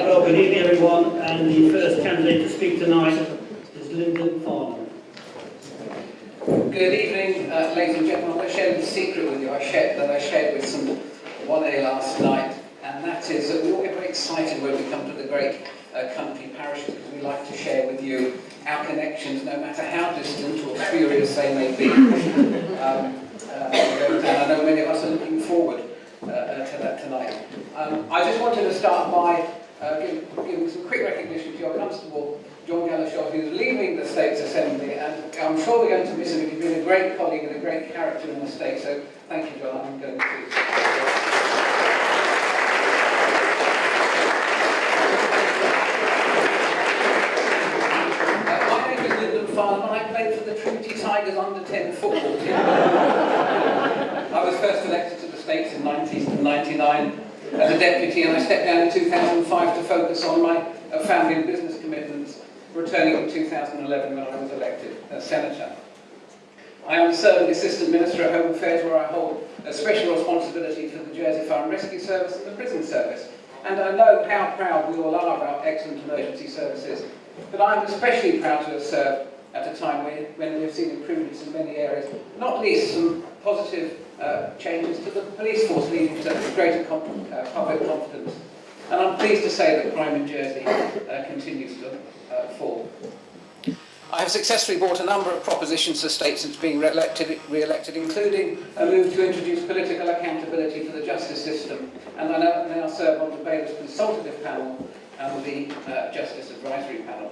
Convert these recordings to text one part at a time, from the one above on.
Well, good evening everyone, and the first candidate to speak tonight is Lyndon Farnham. Good evening, ladies and gentlemen. I'm going to share the secret with you I shared with some 1A last night, and that is that we all get very excited when we come to the great country parishes, because we like to share with you our connections, no matter how distant or spurious they may be. And I know many of us are looking forward to that tonight. I just wanted to start by giving some quick recognition to your Constable, John Gallashaw, who's leaving the States Assembly, and I'm sure we're going to miss him. He's been a great colleague and a great character in the state, so thank you, John. I'm going to my name is Lyndon Farnham, and I played for the Trinity Tigers under-10 football team. I was first elected to the States in 1999 as a deputy, and I stepped down in 2005 to focus on my family and business commitments, returning in 2011 when I was elected as Senator. I am the Serving Assistant Minister at Home Affairs, where I hold a special responsibility for the Jersey Fire and Rescue Service and the Prison Service. And I know how proud we all are of our excellent emergency services, but I'm especially proud to have served at a time when we have seen improvements in many areas, not least some positive changes to the police force, leading to greater public confidence. And I'm pleased to say that crime in Jersey continues to fall. I have successfully brought a number of propositions to the state since being re-elected, including a move to introduce political accountability for the justice system, and I now serve on the Bailiffs Consultative Panel and the Justice Advisory Panel.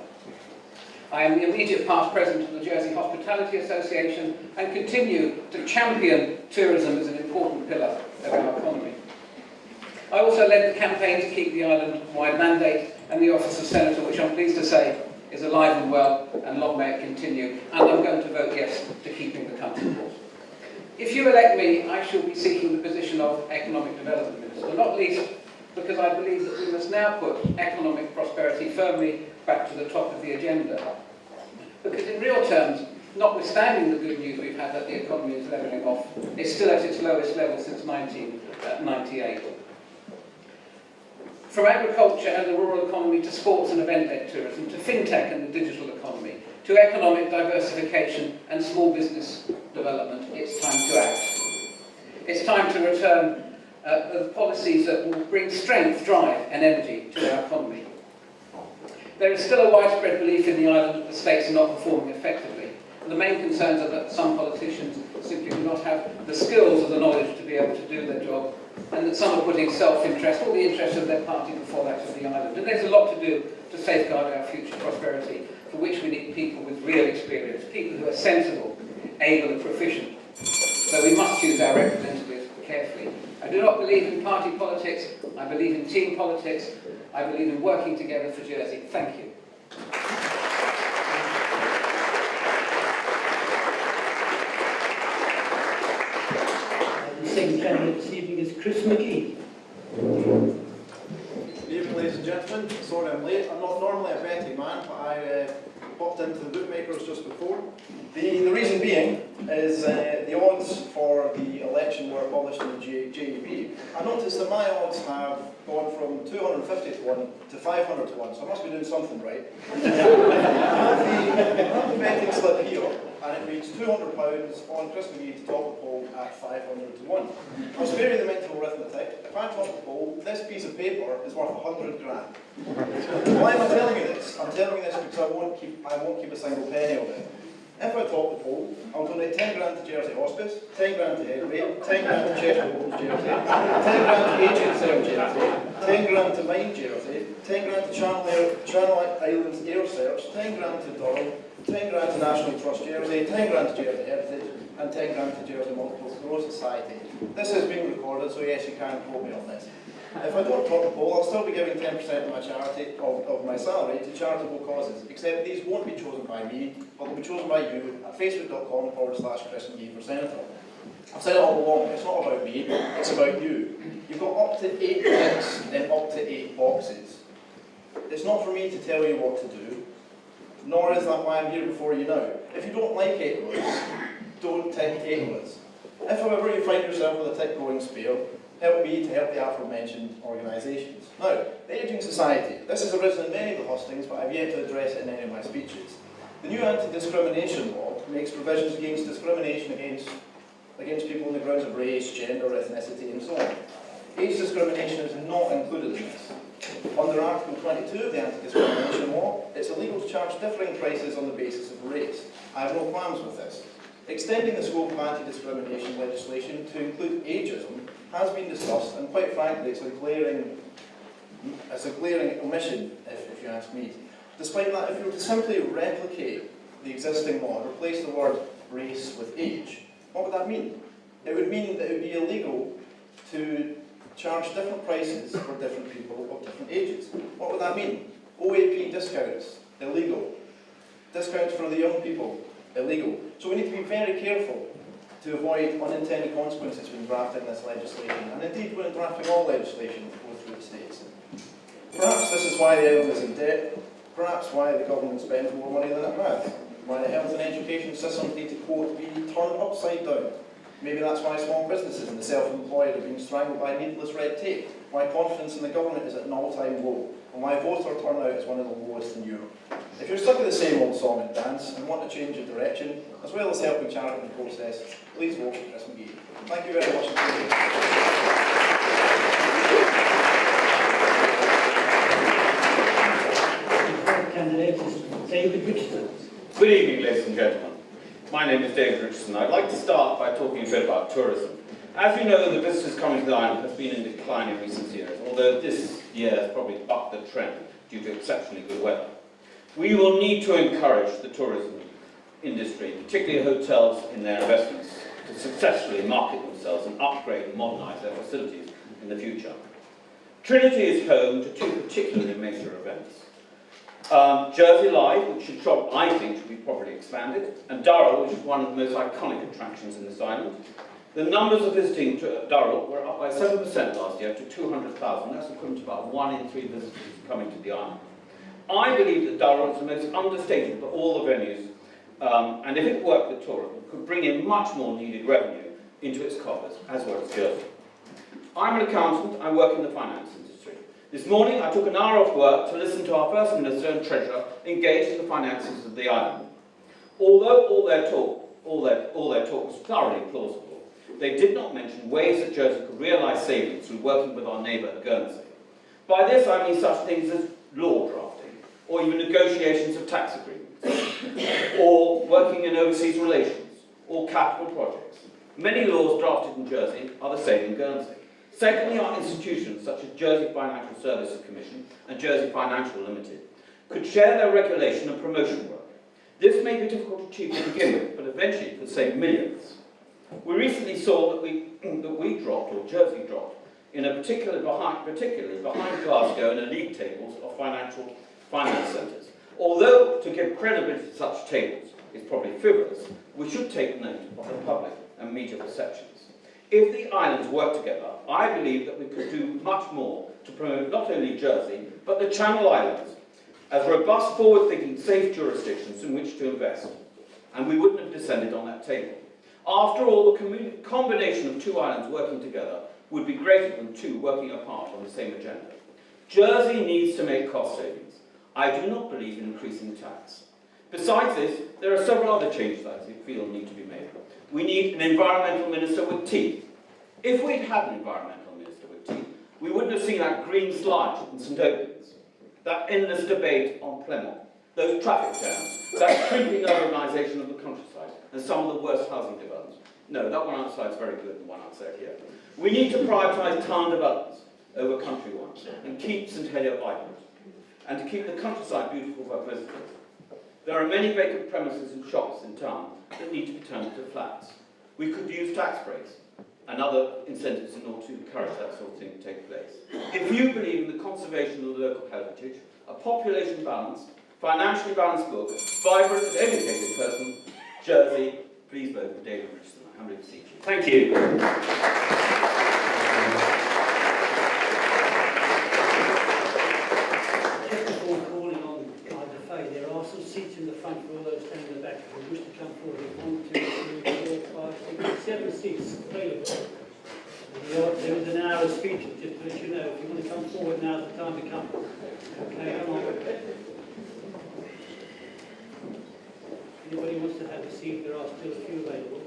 I am the immediate past president of the Jersey Hospitality Association and continue to champion tourism as an important pillar of our economy. I also led the campaign to keep the island-wide mandate and the office of Senator, which I'm pleased to say is alive and well, and long may it continue, and I'm going to vote yes to keeping the country rules. If you elect me, I shall be seeking the position of Economic Development Minister, not least because I believe that we must now put economic prosperity firmly back to the top of the agenda. Because in real terms, notwithstanding the good news we've had that the economy is levelling off, it's still at its lowest level since 1998. From agriculture and the rural economy to sports and event-led tourism, to fintech and the digital economy, to economic diversification and small business development, it's time to act. It's time to return the policies that will bring strength, drive and energy to our economy. There is still a widespread belief in the island that the states are not performing effectively. And the main concerns are that some politicians simply do not have the skills or the knowledge to be able to do their job, and that some are putting self-interest or the interest of their party before that of the island. And there's a lot to do to safeguard our future prosperity, for which we need people with real experience, people who are sensible, able and proficient. So we must choose our representatives carefully. I do not believe in party politics, I believe in team politics, I believe in working together for Jersey. Thank you. The second candidate this evening is Chris McGee. Good evening, ladies and gentlemen. Sorry I'm late. I'm not normally a betting man, but I popped into the bookmakers just before. The reason being is the odds for the election were published in the JEB. I noticed that my odds have gone from 250 to 1 to 500 to 1, so I must be doing something right. I have the betting slip here, and it reads £200 on Chris McGee to top the poll at 500 to 1. I'll spare you the mental arithmetic. If I top the poll, this piece of paper is worth 100 grand. Why am I telling you this? I'm telling you this because I won't keep a single penny of it. If I top the poll, I'll donate 10 grand to Jersey Hospice, 10 grand to Headway, 10 grand to Cheshire Homes Jersey, 10 grand to Aged Care Jersey, 10 grand to Mind Jersey, 10 grand to Channel Islands Air Search, 10 grand to Durham, 10 grand to National Trust Jersey, 10 grand to Jersey Heritage, and 10 grand to Jersey Multiple Sclerosis Society. This has been recorded, so yes, you can quote me on this. If I don't top the poll, I'll still be giving 10% of my charity, of my salary, to charitable causes, except these won't be chosen by me, but they'll be chosen by you at facebook.com/Chris McGee for Senator. I've said it all along, it's not about me, it's about you. You've got up to 8 ticks in up to 8 boxes. It's not for me to tell you what to do, nor is that why I'm here before you now. If you don't like 8 don't tick 8. If, however, you find yourself with a tick going spare, help me to help the aforementioned organisations. Now, the Ageing Society. This has arisen in many of the hustings, but I've yet to address it in any of my speeches. The new anti-discrimination law makes provisions against discrimination against people on the grounds of race, gender, ethnicity and so on. Age discrimination is not included in this. Under Article 22 of the anti-discrimination law, it's illegal to charge differing prices on the basis of race. I have no qualms with this. Extending the scope of anti-discrimination legislation to include ageism has been discussed, and quite frankly, it's a glaring omission, if you ask me. Despite that, if you were to simply replicate the existing law and replace the word race with age, what would that mean? It would mean that it would be illegal to charge different prices for different people of different ages. What would that mean? OAP discounts, illegal. Discounts for the young people, illegal. So we need to be very careful to avoid unintended consequences when drafting this legislation, and indeed when drafting all legislation that goes through the states. Perhaps this is why the island is in debt, perhaps why the government spends more money than it has, why the health and education systems need to, quote, be turned upside down. Maybe that's why small businesses and the self-employed are being strangled by needless red tape, why confidence in the government is at an all-time low, and why voter turnout is one of the lowest in Europe. If you're stuck with the same old song and dance and want to change of direction, as well as helping charity process, please vote for Chris McGee. Thank you very much. Candidate is David Richardson. Good evening, ladies and gentlemen. My name is David Richardson. I'd like to start by talking a bit about tourism. As you know, the visitors coming to the island has been in decline in recent years, although this year has probably bucked the trend due to exceptionally good weather. We will need to encourage the tourism industry, particularly hotels, in their investments to successfully market themselves and upgrade and modernise their facilities in the future. Trinity is home to two particularly major events. Jersey Live, which I think should be properly expanded, and Durrell, which is one of the most iconic attractions in this island. The numbers of visiting to Durrell were up by 7% last year to 200,000. That's equivalent to about 1 in 3 visitors coming to the island. I believe that Durrell is the most understated of all the venues, and if it worked with tourism, could bring in much more needed revenue into its coffers, as well as Jersey. I'm an accountant. I work in the finance industry. This morning, I took an hour off work to listen to our First Minister and Treasurer engage in the finances of the island. Although all their talk was thoroughly plausible, they did not mention ways that Jersey could realise savings through working with our neighbour Guernsey. By this, I mean such things as law drafting, or even negotiations of tax agreements, or working in overseas relations, or capital projects. Many laws drafted in Jersey are the same in Guernsey. Secondly, our institutions, such as Jersey Financial Services Commission and Jersey Financial Limited, could share their regulation and promotion work. This may be difficult to achieve to begin with, but eventually could save millions. We recently saw that we dropped, or Jersey dropped, in a particularly behind Glasgow in the league tables of financial finance centres. Although to give credibility to such tables is probably frivolous, we should take note of the public and media perceptions. If the islands work together, I believe that we could do much more to promote not only Jersey, but the Channel Islands as robust, forward-thinking, safe jurisdictions in which to invest. And we wouldn't have descended on that table. After all, the combination of two islands working together would be greater than two working apart on the same agenda. Jersey needs to make cost savings. I do not believe in increasing tax. Besides this, there are several other changes that I feel need to be made. We need an environmental minister with teeth. If we'd had an environmental minister with teeth, we wouldn't have seen that green sludge in St Albans, that endless debate on Plymouth, those traffic jams, that creeping urbanisation of the countryside, and some of the worst housing developments. No, that one outside is very good, and the one outside here. We need to prioritise town developments over country ones, and keep St Helier vibrant, and to keep the countryside beautiful for visitors. There are many vacant premises and shops in town that need to be turned into flats. We could use tax breaks and other incentives in order to encourage that sort of thing to take place. If you believe in the conservation of the local heritage, a population balanced, financially balanced book, vibrant and educated person, Jersey, please vote for David Richardson. I humbly beseech you. Thank you. There are some seats in the front for all those standing in the back. If you wish to come forward, 1, 2, 3, 4, 5, 6, 7 seats available. There is an hour speeches, just to let you know, if you want to come forward, now's the time to come. Okay, come on. Anybody wants to have a seat, there are still a few available.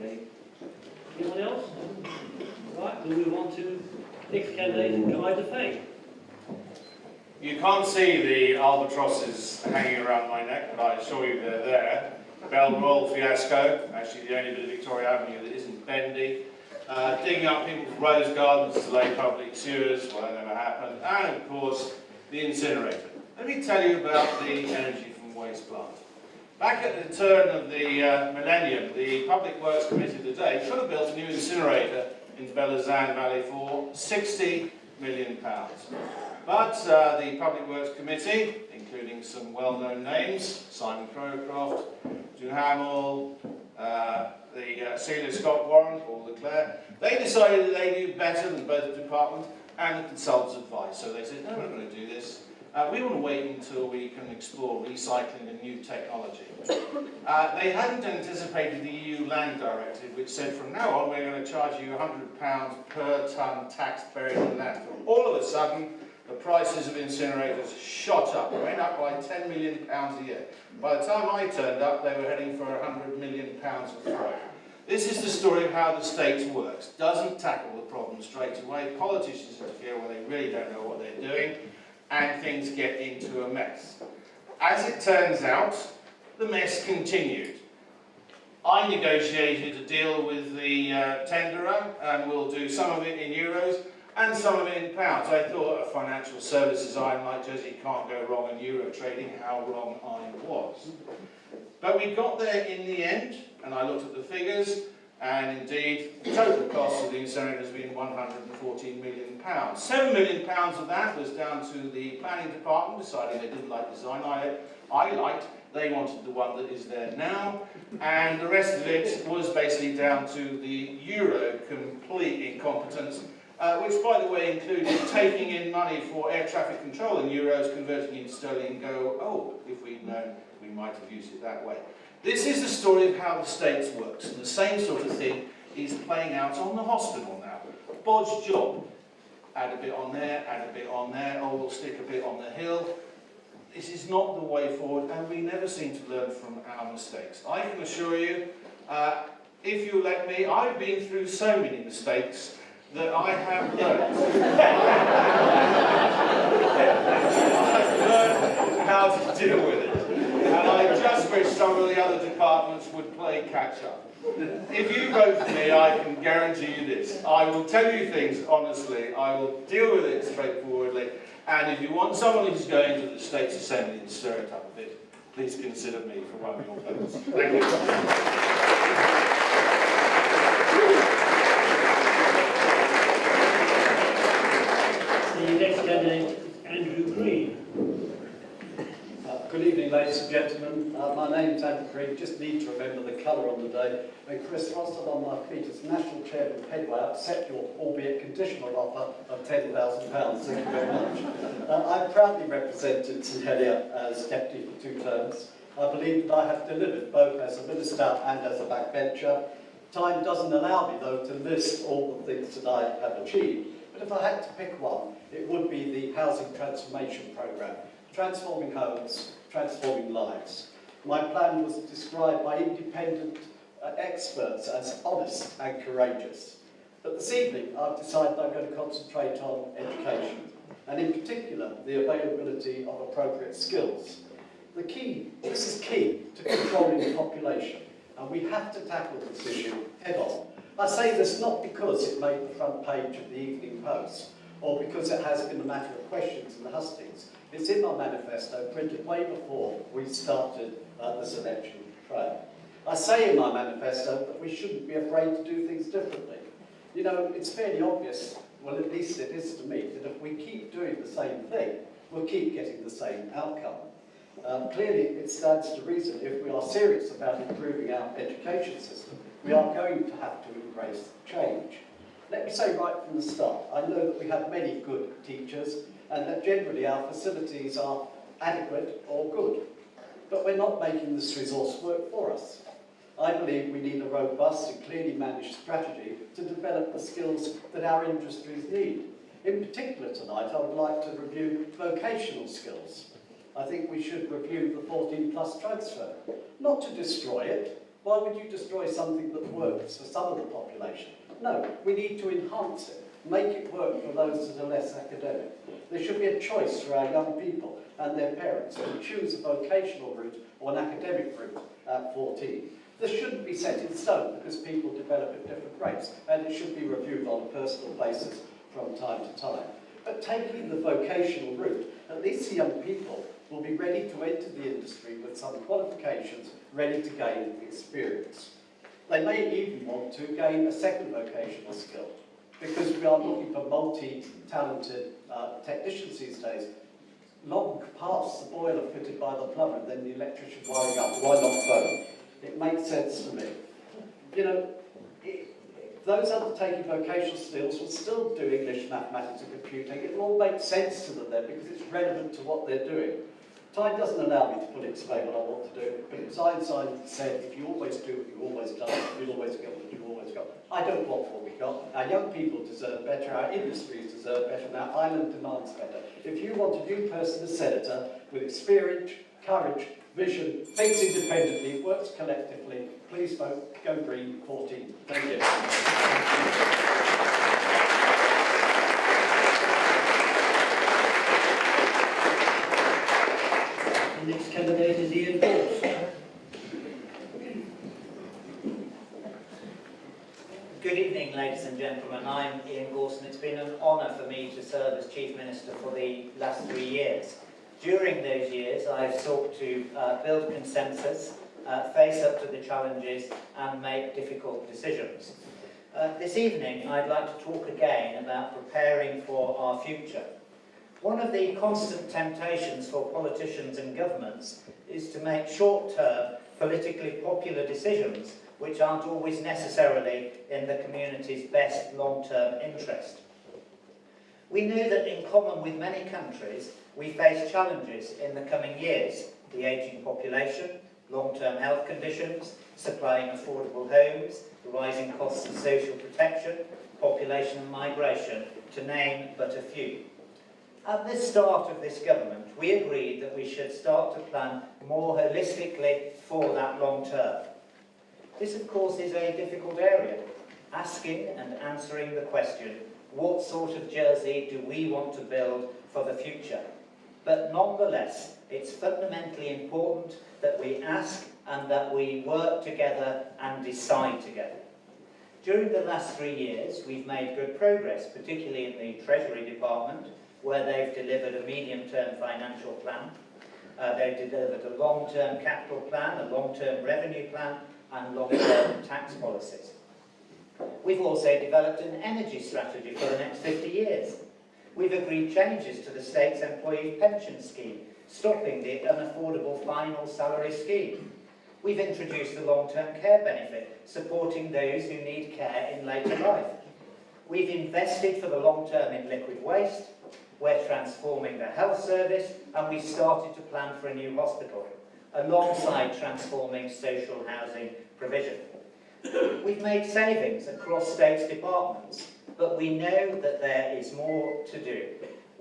Okay. Anyone else? Right, we'll move on to next candidate, Guy DeFay. You can't see the albatrosses hanging around my neck, but I assure you they're there. Belmore fiasco, actually the only bit of Victoria Avenue that isn't bendy. Digging up people's rose gardens to lay public sewers, well that never happened. And of course, the incinerator. Let me tell you about the energy from waste plant. Back at the turn of the millennium, the Public Works Committee of the day could have built a new incinerator in Belazan Valley for £60 million. But the Public Works Committee, including some well-known names, Simon Crowcroft, Duhamel, the Celia Scott Warren, Paul Leclerc, they decided that they knew better than both the department and the consultants' advice. So they said, no, we're not going to do this. We want to wait until we can explore recycling and new technology. They hadn't anticipated the EU land directive, which said from now on we're going to charge you £100 per tonne tax buried in landfill. All of a sudden, the prices of incinerators shot up, went up by £10 million a year. By the time I turned up, they were heading for £100 million a throw. This is the story of how the state works. Doesn't tackle the problem straight away. Politicians interfere when they really don't know what they're doing, and things get into a mess. As it turns out, the mess continued. I negotiated a deal with the tenderer, and we'll do some of it in euros and some of it in pounds. I thought a financial services iron like Jersey can't go wrong in euro trading. How wrong I was. But we got there in the end, and I looked at the figures, and indeed, the total cost of the incinerator has been £114 million. £7 million of that was down to the planning department deciding they didn't like the design I liked. They wanted the one that is there now, and the rest of it was basically down to the Euro complete incompetence, which, by the way, included taking in money for air traffic control in euros, converting into sterling, and go, oh, if we'd known, we might have used it that way. This is the story of how the States works, and the same sort of thing is playing out on the hospital now. Bodge job. Add a bit on there, add a bit on there, oh, we'll stick a bit on the hill. This is not the way forward, and we never seem to learn from our mistakes. I can assure you, if you let me, I've been through so many mistakes that I have learned. I've learned how to deal with it. And I just wish some of the other departments would play catch up. If you vote for me, I can guarantee you this. I will tell you things honestly, I will deal with it straightforwardly, and if you want someone who's going to the States Assembly and stir it up a bit, please consider me for one of your votes. Thank you. The next candidate is Andrew Green. Good evening, ladies and gentlemen. My name's Andrew Green. Just need to remember the colour on the day. When Chris Rossell on my feet as National Chairman of Headway, I accept your, albeit conditional, offer of £10,000. Thank you very much. I proudly represented St Helier as Deputy for 2 terms. I believe that I have delivered both as a Minister and as a backbencher. Time doesn't allow me, though, to list all the things that I have achieved. But if I had to pick one, it would be the Housing Transformation Programme. Transforming homes, transforming lives. My plan was described by independent experts as honest and courageous. But this evening, I've decided I'm going to concentrate on education, and in particular, the availability of appropriate skills. This is key to controlling the population, and we have to tackle this issue head on. I say this not because it made the front page of the Evening Post, or because it has been a matter of questions in the hustings. It's in my manifesto, printed way before we started this election trail. I say in my manifesto that we shouldn't be afraid to do things differently. You know, it's fairly obvious, well at least it is to me, that if we keep doing the same thing, we'll keep getting the same outcome. Clearly, it stands to reason if we are serious about improving our education system, we are going to have to embrace change. Let me say right from the start, I know that we have many good teachers and that generally our facilities are adequate or good, but we're not making this resource work for us. I believe we need a robust and clearly managed strategy to develop the skills that our industries need. In particular tonight, I would like to review vocational skills. I think we should review the 14 plus transfer, not to destroy it. Why would you destroy something that works for some of the population? No, we need to enhance it, make it work for those that are less academic. There should be a choice for our young people and their parents to choose a vocational route or an academic route at 14. This shouldn't be set in stone because people develop at different rates, and it should be reviewed on a personal basis from time to time. But taking the vocational route, at least the young people will be ready to enter the industry with some qualifications, ready to gain experience. They may even want to gain a second vocational skill, because we are looking for multi-talented technicians these days. Long past the boiler fitted by the plumber and then the electrician wiring up. Why not both? It makes sense to me. You know, those undertaking vocational skills will still do English, mathematics and computing. It will all make sense to them then because it's relevant to what they're doing. Time doesn't allow me to fully explain what I want to do, but as Einstein said, if you always do what you've always done, you'll always get what you've always got. I don't want what we've got. Our young people deserve better, our industries deserve better, and our island demands better. If you want a new person as senator with experience, courage, vision, thinks independently, works collectively, please vote Go Green 14. Thank you. The next candidate is Ian Force. Good evening, ladies and gentlemen. I'm Ian Gorson. It's been an honour for me to serve as Chief Minister for the last 3 years. During those years, I've sought to build consensus, face up to the challenges and make difficult decisions. This evening, I'd like to talk again about preparing for our future. One of the constant temptations for politicians and governments is to make short-term, politically popular decisions which aren't always necessarily in the community's best long-term interest. We know that in common with many countries, we face challenges in the coming years: the ageing population, long-term health conditions, supplying affordable homes, the rising costs of social protection, population and migration, to name but a few. At the start of this government, we agreed that we should start to plan more holistically for that long term. This, of course, is a difficult area, asking and answering the question, what sort of Jersey do we want to build for the future? But nonetheless, it's fundamentally important that we ask and that we work together and decide together. During the last 3 years, we've made good progress, particularly in the Treasury Department, where they've delivered a medium-term financial plan. They've delivered a long-term capital plan, a long-term revenue plan, and long-term tax policies. We've also developed an energy strategy for the next 50 years. We've agreed changes to the state's employee pension scheme, stopping the unaffordable final salary scheme. We've introduced the long-term care benefit, supporting those who need care in later life. We've invested for the long term in liquid waste. We're transforming the health service, and we've started to plan for a new hospital, alongside transforming social housing provision. We've made savings across state's departments, but we know that there is more to do.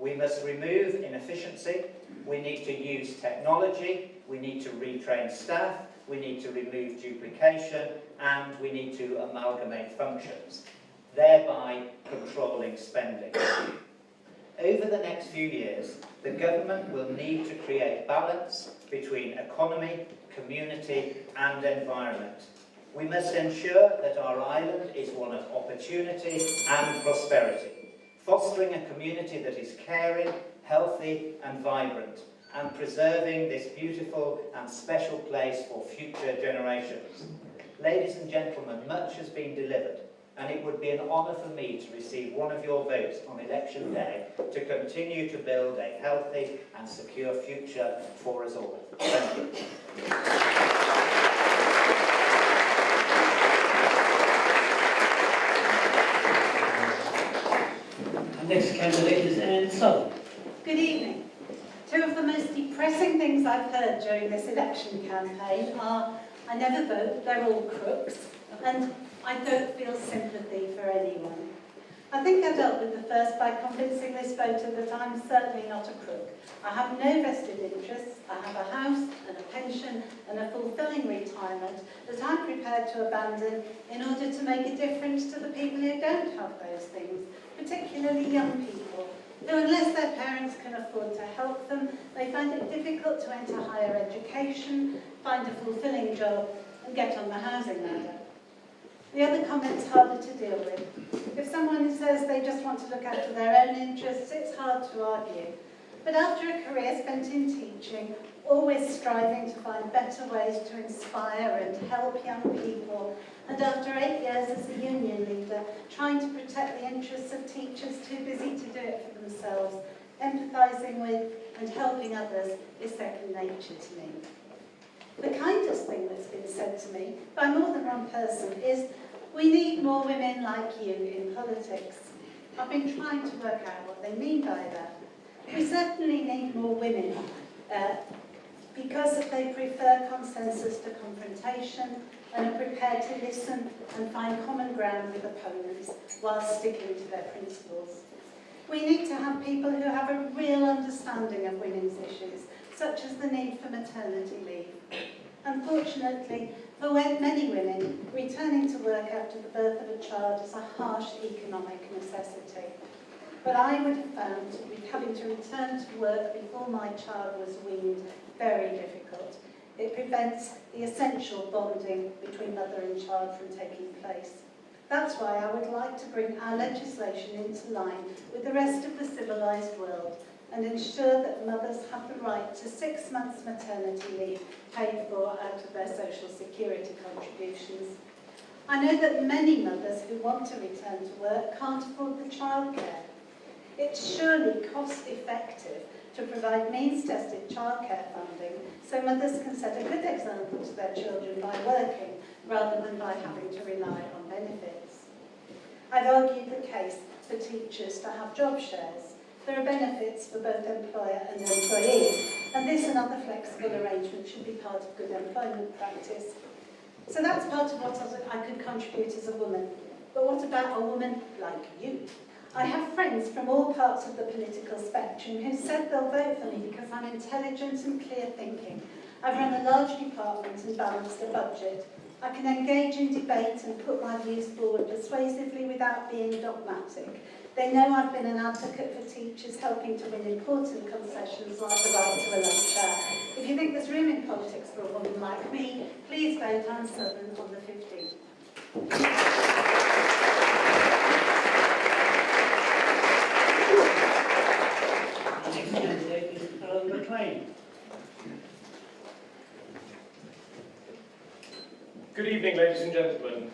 We must remove inefficiency, we need to use technology, we need to retrain staff, we need to remove duplication, and we need to amalgamate functions, thereby controlling spending. Over the next few years, the government will need to create balance between economy, community and environment. We must ensure that our island is one of opportunity and prosperity, fostering a community that is caring, healthy and vibrant, and preserving this beautiful and special place for future generations. Ladies and gentlemen, much has been delivered, and it would be an honour for me to receive one of your votes on election day to continue to build a healthy and secure future for us all. Thank you. The next candidate is Anne Southern. Good evening. Two of the most depressing things I've heard during this election campaign are I never vote, they're all crooks, and I don't feel sympathy for anyone. I think I dealt with the first by convincing this voter that I'm certainly not a crook. I have no vested interests, I have a house and a pension and a fulfilling retirement that I'm prepared to abandon in order to make a difference to the people who don't have those things, particularly young people, who unless their parents can afford to help them, they find it difficult to enter higher education, find a fulfilling job and get on the housing ladder. The other comment's harder to deal with. If someone says they just want to look after their own interests, it's hard to argue. But after a career spent in teaching, always striving to find better ways to inspire and help young people, and after 8 years as a union leader, trying to protect the interests of teachers too busy to do it for themselves, empathising with and helping others is second nature to me. The kindest thing that's been said to me by more than one person is, we need more women like you in politics. I've been trying to work out what they mean by that. We certainly need more women because they prefer consensus to confrontation and are prepared to listen and find common ground with opponents while sticking to their principles. We need to have people who have a real understanding of women's issues, such as the need for maternity leave. Unfortunately, for many women, returning to work after the birth of a child is a harsh economic necessity. But I would have found having to return to work before my child was weaned very difficult. It prevents the essential bonding between mother and child from taking place. That's why I would like to bring our legislation into line with the rest of the civilised world and ensure that mothers have the right to 6 months maternity leave paid for out of their social security contributions. I know that many mothers who want to return to work can't afford the childcare. It's surely cost effective to provide means-tested childcare funding so mothers can set a good example to their children by working rather than by having to rely on benefits. I've argued the case for teachers to have job shares. There are benefits for both employer and employee, and this and other flexible arrangements should be part of good employment practice. So that's part of what I could contribute as a woman. But what about a woman like you? I have friends from all parts of the political spectrum who said they'll vote for me because I'm intelligent and clear thinking. I've run a large department and balanced a budget. I can engage in debate and put my views forward persuasively without being dogmatic. They know I've been an advocate for teachers, helping to win important concessions like the right to a lunch hour. If you think there's room in politics for a woman like me, please vote Anne Southern on the 15th. The next candidate is Alan McLean. Good evening, ladies and gentlemen.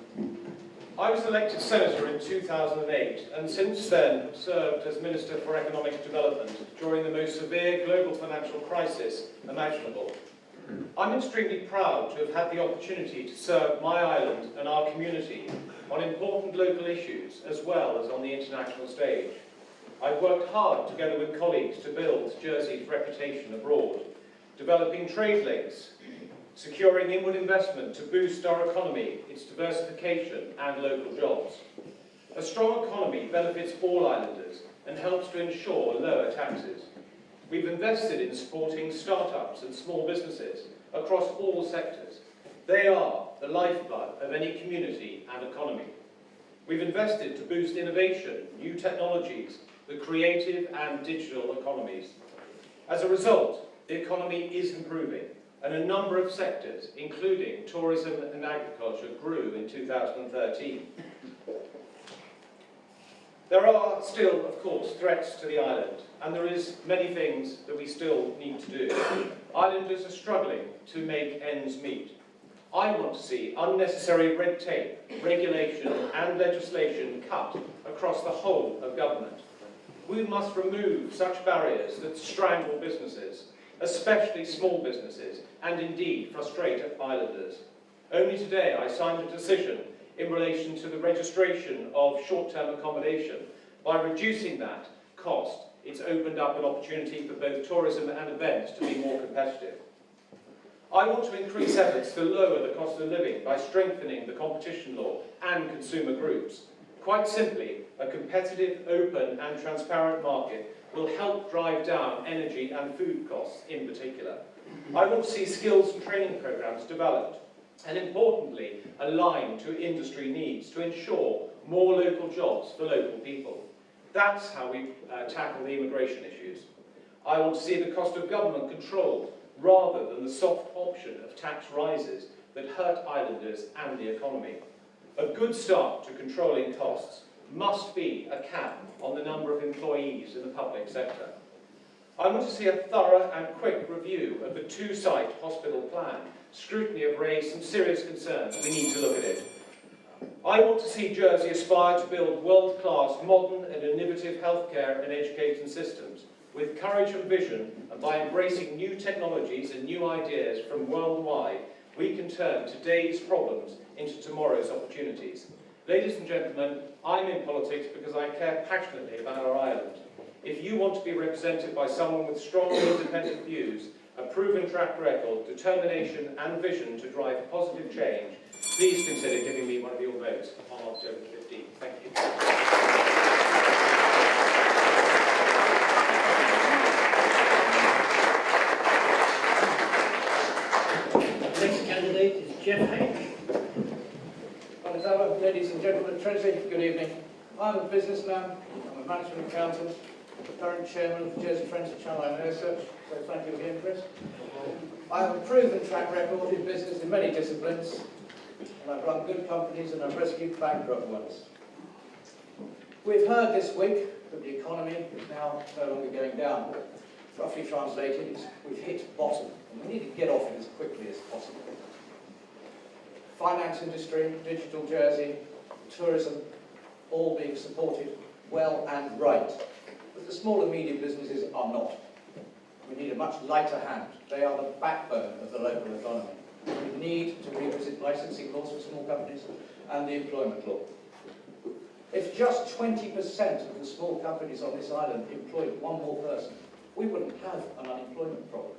I was elected Senator in 2008 and since then have served as Minister for Economic Development during the most severe global financial crisis imaginable. I'm extremely proud to have had the opportunity to serve my island and our community on important local issues as well as on the international stage. I've worked hard together with colleagues to build Jersey's reputation abroad, developing trade links, securing inward investment to boost our economy, its diversification and local jobs. A strong economy benefits all islanders and helps to ensure lower taxes. We've invested in supporting start-ups and small businesses across all sectors. They are the lifeblood of any community and economy. We've invested to boost innovation, new technologies, the creative and digital economies. As a result, the economy is improving, and a number of sectors, including tourism and agriculture, grew in 2013. There are still, of course, threats to the island, and there is many things that we still need to do. Islanders are struggling to make ends meet. I want to see unnecessary red tape, regulation and legislation cut across the whole of government. We must remove such barriers that strangle businesses, especially small businesses, and indeed frustrate islanders. Only today I signed a decision in relation to the registration of short-term accommodation. By reducing that cost, it's opened up an opportunity for both tourism and events to be more competitive. I want to increase efforts to lower the cost of living by strengthening the competition law and consumer groups. Quite simply, a competitive, open and transparent market will help drive down energy and food costs in particular. I want to see skills and training programmes developed and, importantly, aligned to industry needs to ensure more local jobs for local people. That's how we tackle the immigration issues. I want to see the cost of government controlled rather than the soft option of tax rises that hurt islanders and the economy. A good start to controlling costs must be a cap on the number of employees in the public sector. I want to see a thorough and quick review of the two-site hospital plan. Scrutiny have raised some serious concerns. We need to look at it. I want to see Jersey aspire to build world-class, modern and innovative healthcare and education systems with courage and vision, and by embracing new technologies and new ideas from worldwide, we can turn today's problems into tomorrow's opportunities. Ladies and gentlemen, I'm in politics because I care passionately about our island. If you want to be represented by someone with strong independent views, a proven track record, determination and vision to drive positive change, please consider giving me one of your votes on October 15th. Thank you. The next candidate is Jeff Hay. Ladies and gentlemen, Trinity, good evening. I'm a businessman, I'm a management accountant, current chairman of the Jersey Friends of Channel Island Research, so thank you again, Chris. I have a proven track record in business in many disciplines, and I've run good companies and I've rescued bankrupt ones. We've heard this week that the economy is now no longer going down. Roughly translated, we've hit bottom, and we need to get off it as quickly as possible. Finance industry, digital Jersey, tourism, all being supported well and right. But the small and medium businesses are not. We need a much lighter hand. They are the backbone of the local economy. We need to revisit licensing laws for small companies and the employment law. If just 20% of the small companies on this island employed one more person, we wouldn't have an unemployment problem,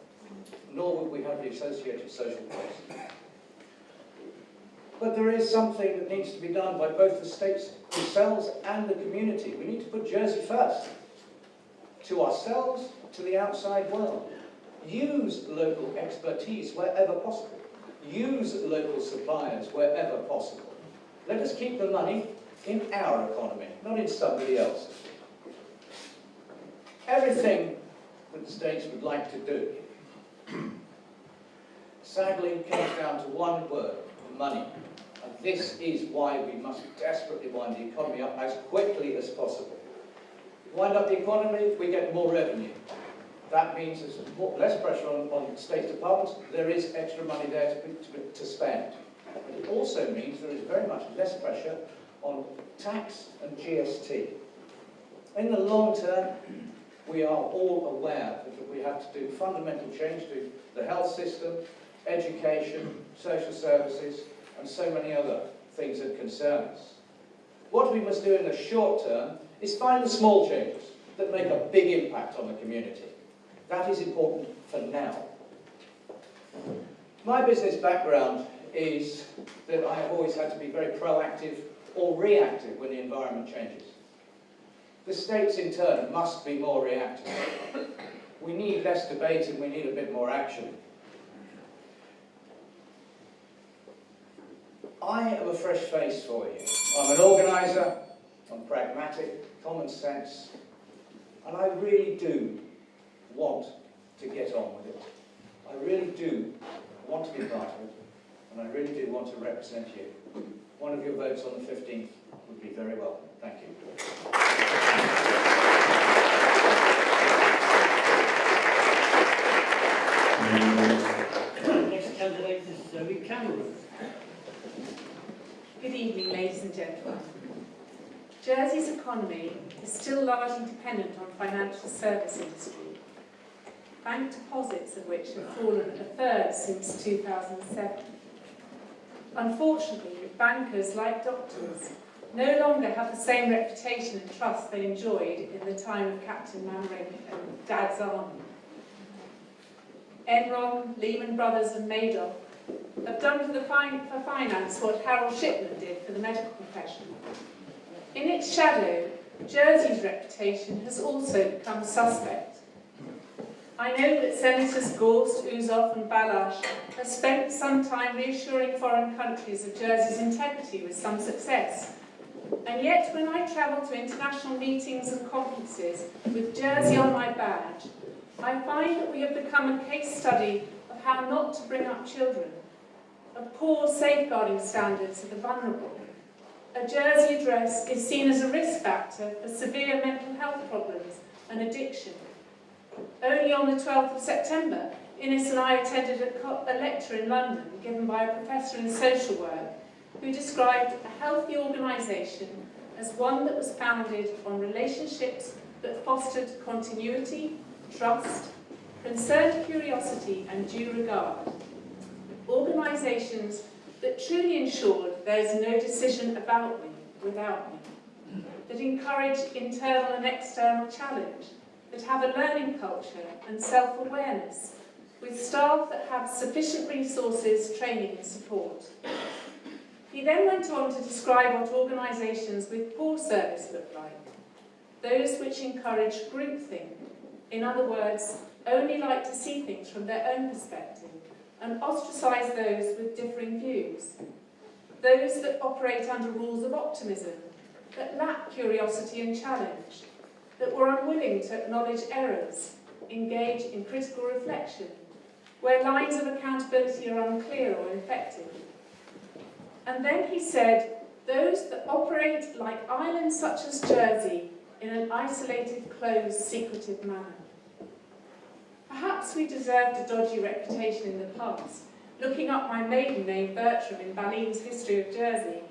nor would we have the associated social costs. But there is something that needs to be done by both the states themselves and the community. We need to put Jersey first, to ourselves, to the outside world. Use local expertise wherever possible. Use local suppliers wherever possible. Let us keep the money in our economy, not in somebody else's. Everything that the states would like to do, sadly, comes down to one word: money. And this is why we must desperately wind the economy up as quickly as possible. Wind up the economy, we get more revenue. That means there's less pressure on state departments. There is extra money there to spend. But it also means there is very much less pressure on tax and GST. In the long term, we are all aware that we have to do fundamental change to the health system, education, social services, and so many other things that concern us. What we must do in the short term is find the small changes that make a big impact on the community. That is important for now. My business background is that I have always had to be very proactive or reactive when the environment changes. The states, in turn, must be more reactive. We need less debate and we need a bit more action. I am a fresh face for you. I'm an organiser, I'm pragmatic, common sense, and I really do want to get on with it. I really do want to be part of it, and I really do want to represent you. One of your votes on the 15th would be very welcome. Thank you. Next candidate is Zoe Cameron. Good evening, ladies and gentlemen. Jersey's economy is still largely dependent on financial service industry, bank deposits of which have fallen a third since 2007. Unfortunately, bankers, like doctors, no longer have the same reputation and trust they enjoyed in the time of Captain Mannering and Dad's Army. Enron, Lehman Brothers and Madoff have done for finance what Harold Shipman did for the medical profession. In its shadow, Jersey's reputation has also become suspect. I know that Senators Gorst, Uzov and Balash have spent some time reassuring foreign countries of Jersey's integrity with some success. And yet, when I travel to international meetings and conferences with Jersey on my badge, I find that we have become a case study of how not to bring up children, of poor safeguarding standards of the vulnerable. A Jersey address is seen as a risk factor for severe mental health problems and addiction. Only on the 12th of September, Innes and I attended a lecture in London given by a professor in social work who described a healthy organisation as one that was founded on relationships that fostered continuity, trust, concerned curiosity and due regard. Organisations that truly ensured there is no decision about me without me, that encourage internal and external challenge, that have a learning culture and self-awareness, with staff that have sufficient resources, training and support. He then went on to describe what organisations with poor service look like, those which encourage groupthink, in other words, only like to see things from their own perspective, and ostracise those with differing views, those that operate under rules of optimism, that lack curiosity and challenge, that were unwilling to acknowledge errors, engage in critical reflection, where lines of accountability are unclear or ineffective. And then he said, those that operate like islands such as Jersey in an isolated, closed, secretive manner. Perhaps we deserved a dodgy reputation in the past. Looking up my maiden name, Bertram, in Balline's History of Jersey,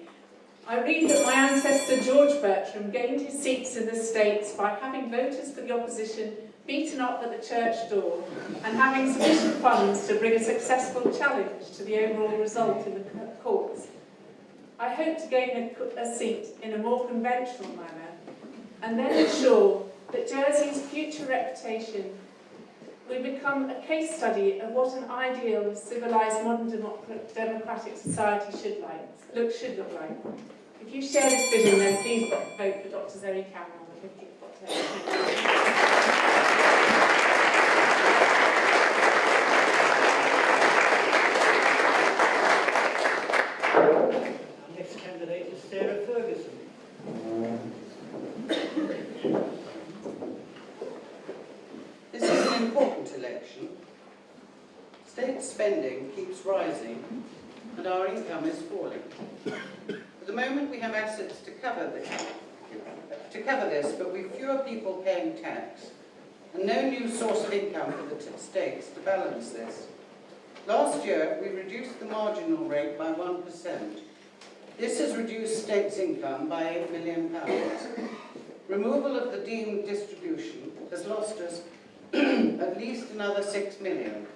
I read that my ancestor George Bertram gained his seats in the States by having voters for the opposition beaten up at the church door and having sufficient funds to bring a successful challenge to the overall result in the courts. I hope to gain a seat in a more conventional manner and then ensure that Jersey's future reputation will become a case study of what an ideal, civilised, modern democratic society should look like. If you share this vision, then please vote for Dr. Zoe Cameron on the 15th of October. Our next candidate is Sarah Ferguson. This is an important election. State spending keeps rising and our income is falling. At the moment we have assets to cover this, but with fewer people paying tax and no new source of income for the states to balance this. Last year we reduced the marginal rate by 1%. This has reduced states' income by £8 million. Removal of the deemed distribution has lost us at least another 6 million.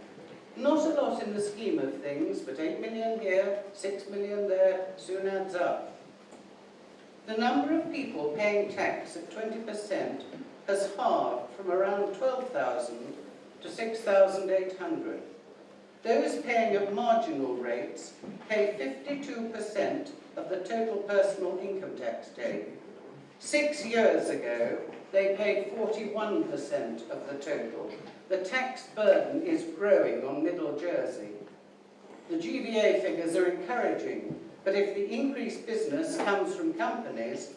Not a lot in the scheme of things, but 8 million here, 6 million there, soon adds up. The number of people paying tax at 20% has halved from around 12,000 to 6,800. Those paying at marginal rates pay 52% of the total personal income tax take. 6 years ago, they paid 41% of the total. The tax burden is growing on Middle Jersey. The GVA figures are encouraging, but if the increased business comes from companies,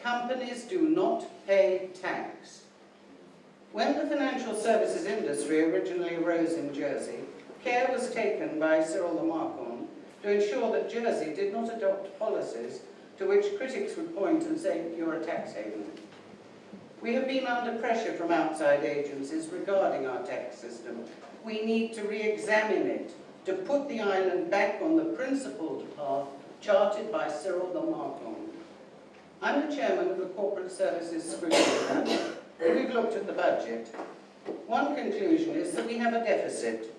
companies do not pay tax. When the financial services industry originally arose in Jersey, care was taken by Cyril the Marcon to ensure that Jersey did not adopt policies to which critics would point and say, you're a tax haven. We have been under pressure from outside agencies regarding our tax system. We need to re-examine it, to put the island back on the principled path charted by Cyril the Marcon. I'm the chairman of the Corporate Services Scrutiny Panel. We've looked at the budget. One conclusion is that we have a deficit,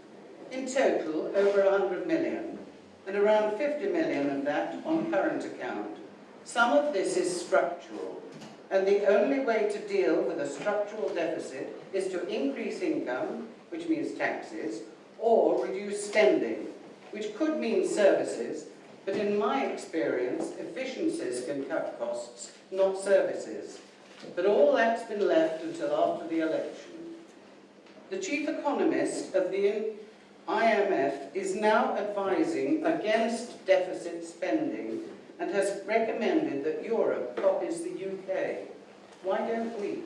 in total over 100 million, and around 50 million of that on current account. Some of this is structural. and the only way to deal with a structural deficit is to increase income, which means taxes, or reduce spending, which could mean services, but in my experience, efficiencies can cut costs, not services. But all that's been left until after the election. The chief economist of the IMF is now advising against deficit spending and has recommended that Europe copies the UK. Why don't we?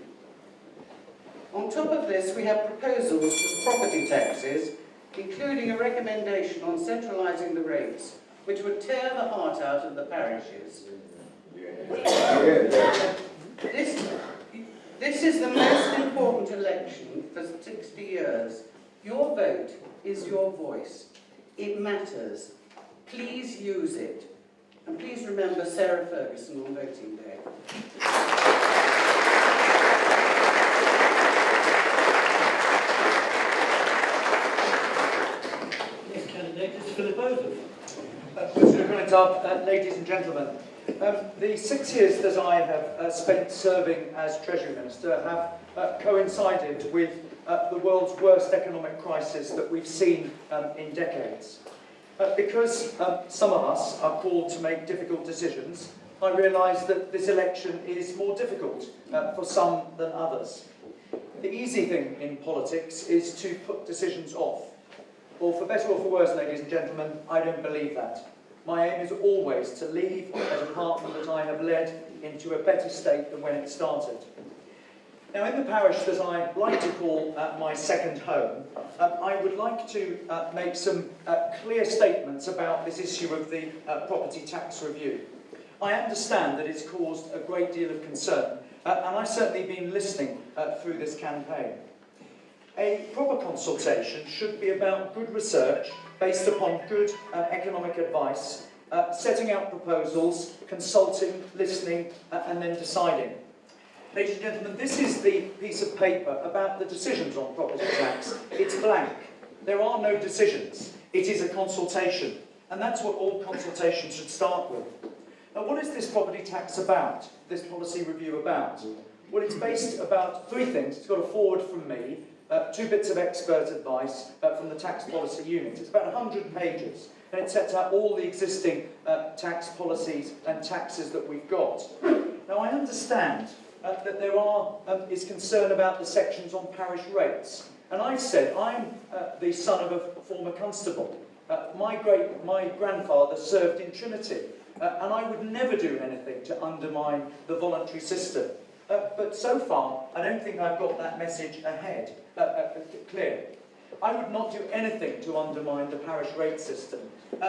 On top of this, we have proposals for property taxes, including a recommendation on centralising the rates, which would tear the heart out of the parishes. This is the most important election for 60 years. Your vote is your voice. It matters. Please use it. And please remember Sarah Ferguson on voting day. Next candidate is Philip Owen. Mr. Granitard, ladies and gentlemen, the 6 years that I have spent serving as Treasury Minister have coincided with the world's worst economic crisis that we've seen in decades. Because some of us are called to make difficult decisions, I realise that this election is more difficult for some than others. The easy thing in politics is to put decisions off. Or for better or for worse, ladies and gentlemen, I don't believe that. My aim is always to leave a department that I have led into a better state than when it started. Now, in the parish that I like to call my second home, I would like to make some clear statements about this issue of the property tax review. I understand that it's caused a great deal of concern, and I've certainly been listening through this campaign. A proper consultation should be about good research based upon good economic advice, setting out proposals, consulting, listening, and then deciding. Ladies and gentlemen, this is the piece of paper about the decisions on property tax. It's blank. There are no decisions. It is a consultation. And that's what all consultations should start with. Now, what is this property tax about? This policy review about? Well, it's based about three things. It's got a forward from me, 2 bits of expert advice from the tax policy unit. It's about 100 pages. And it sets out all the existing tax policies and taxes that we've got. Now, I understand that there is concern about the sections on parish rates. And I've said, I'm the son of a former constable. My grandfather served in Trinity, and I would never do anything to undermine the voluntary system. But so far, I don't think I've got that message clear. I would not do anything to undermine the parish rate system.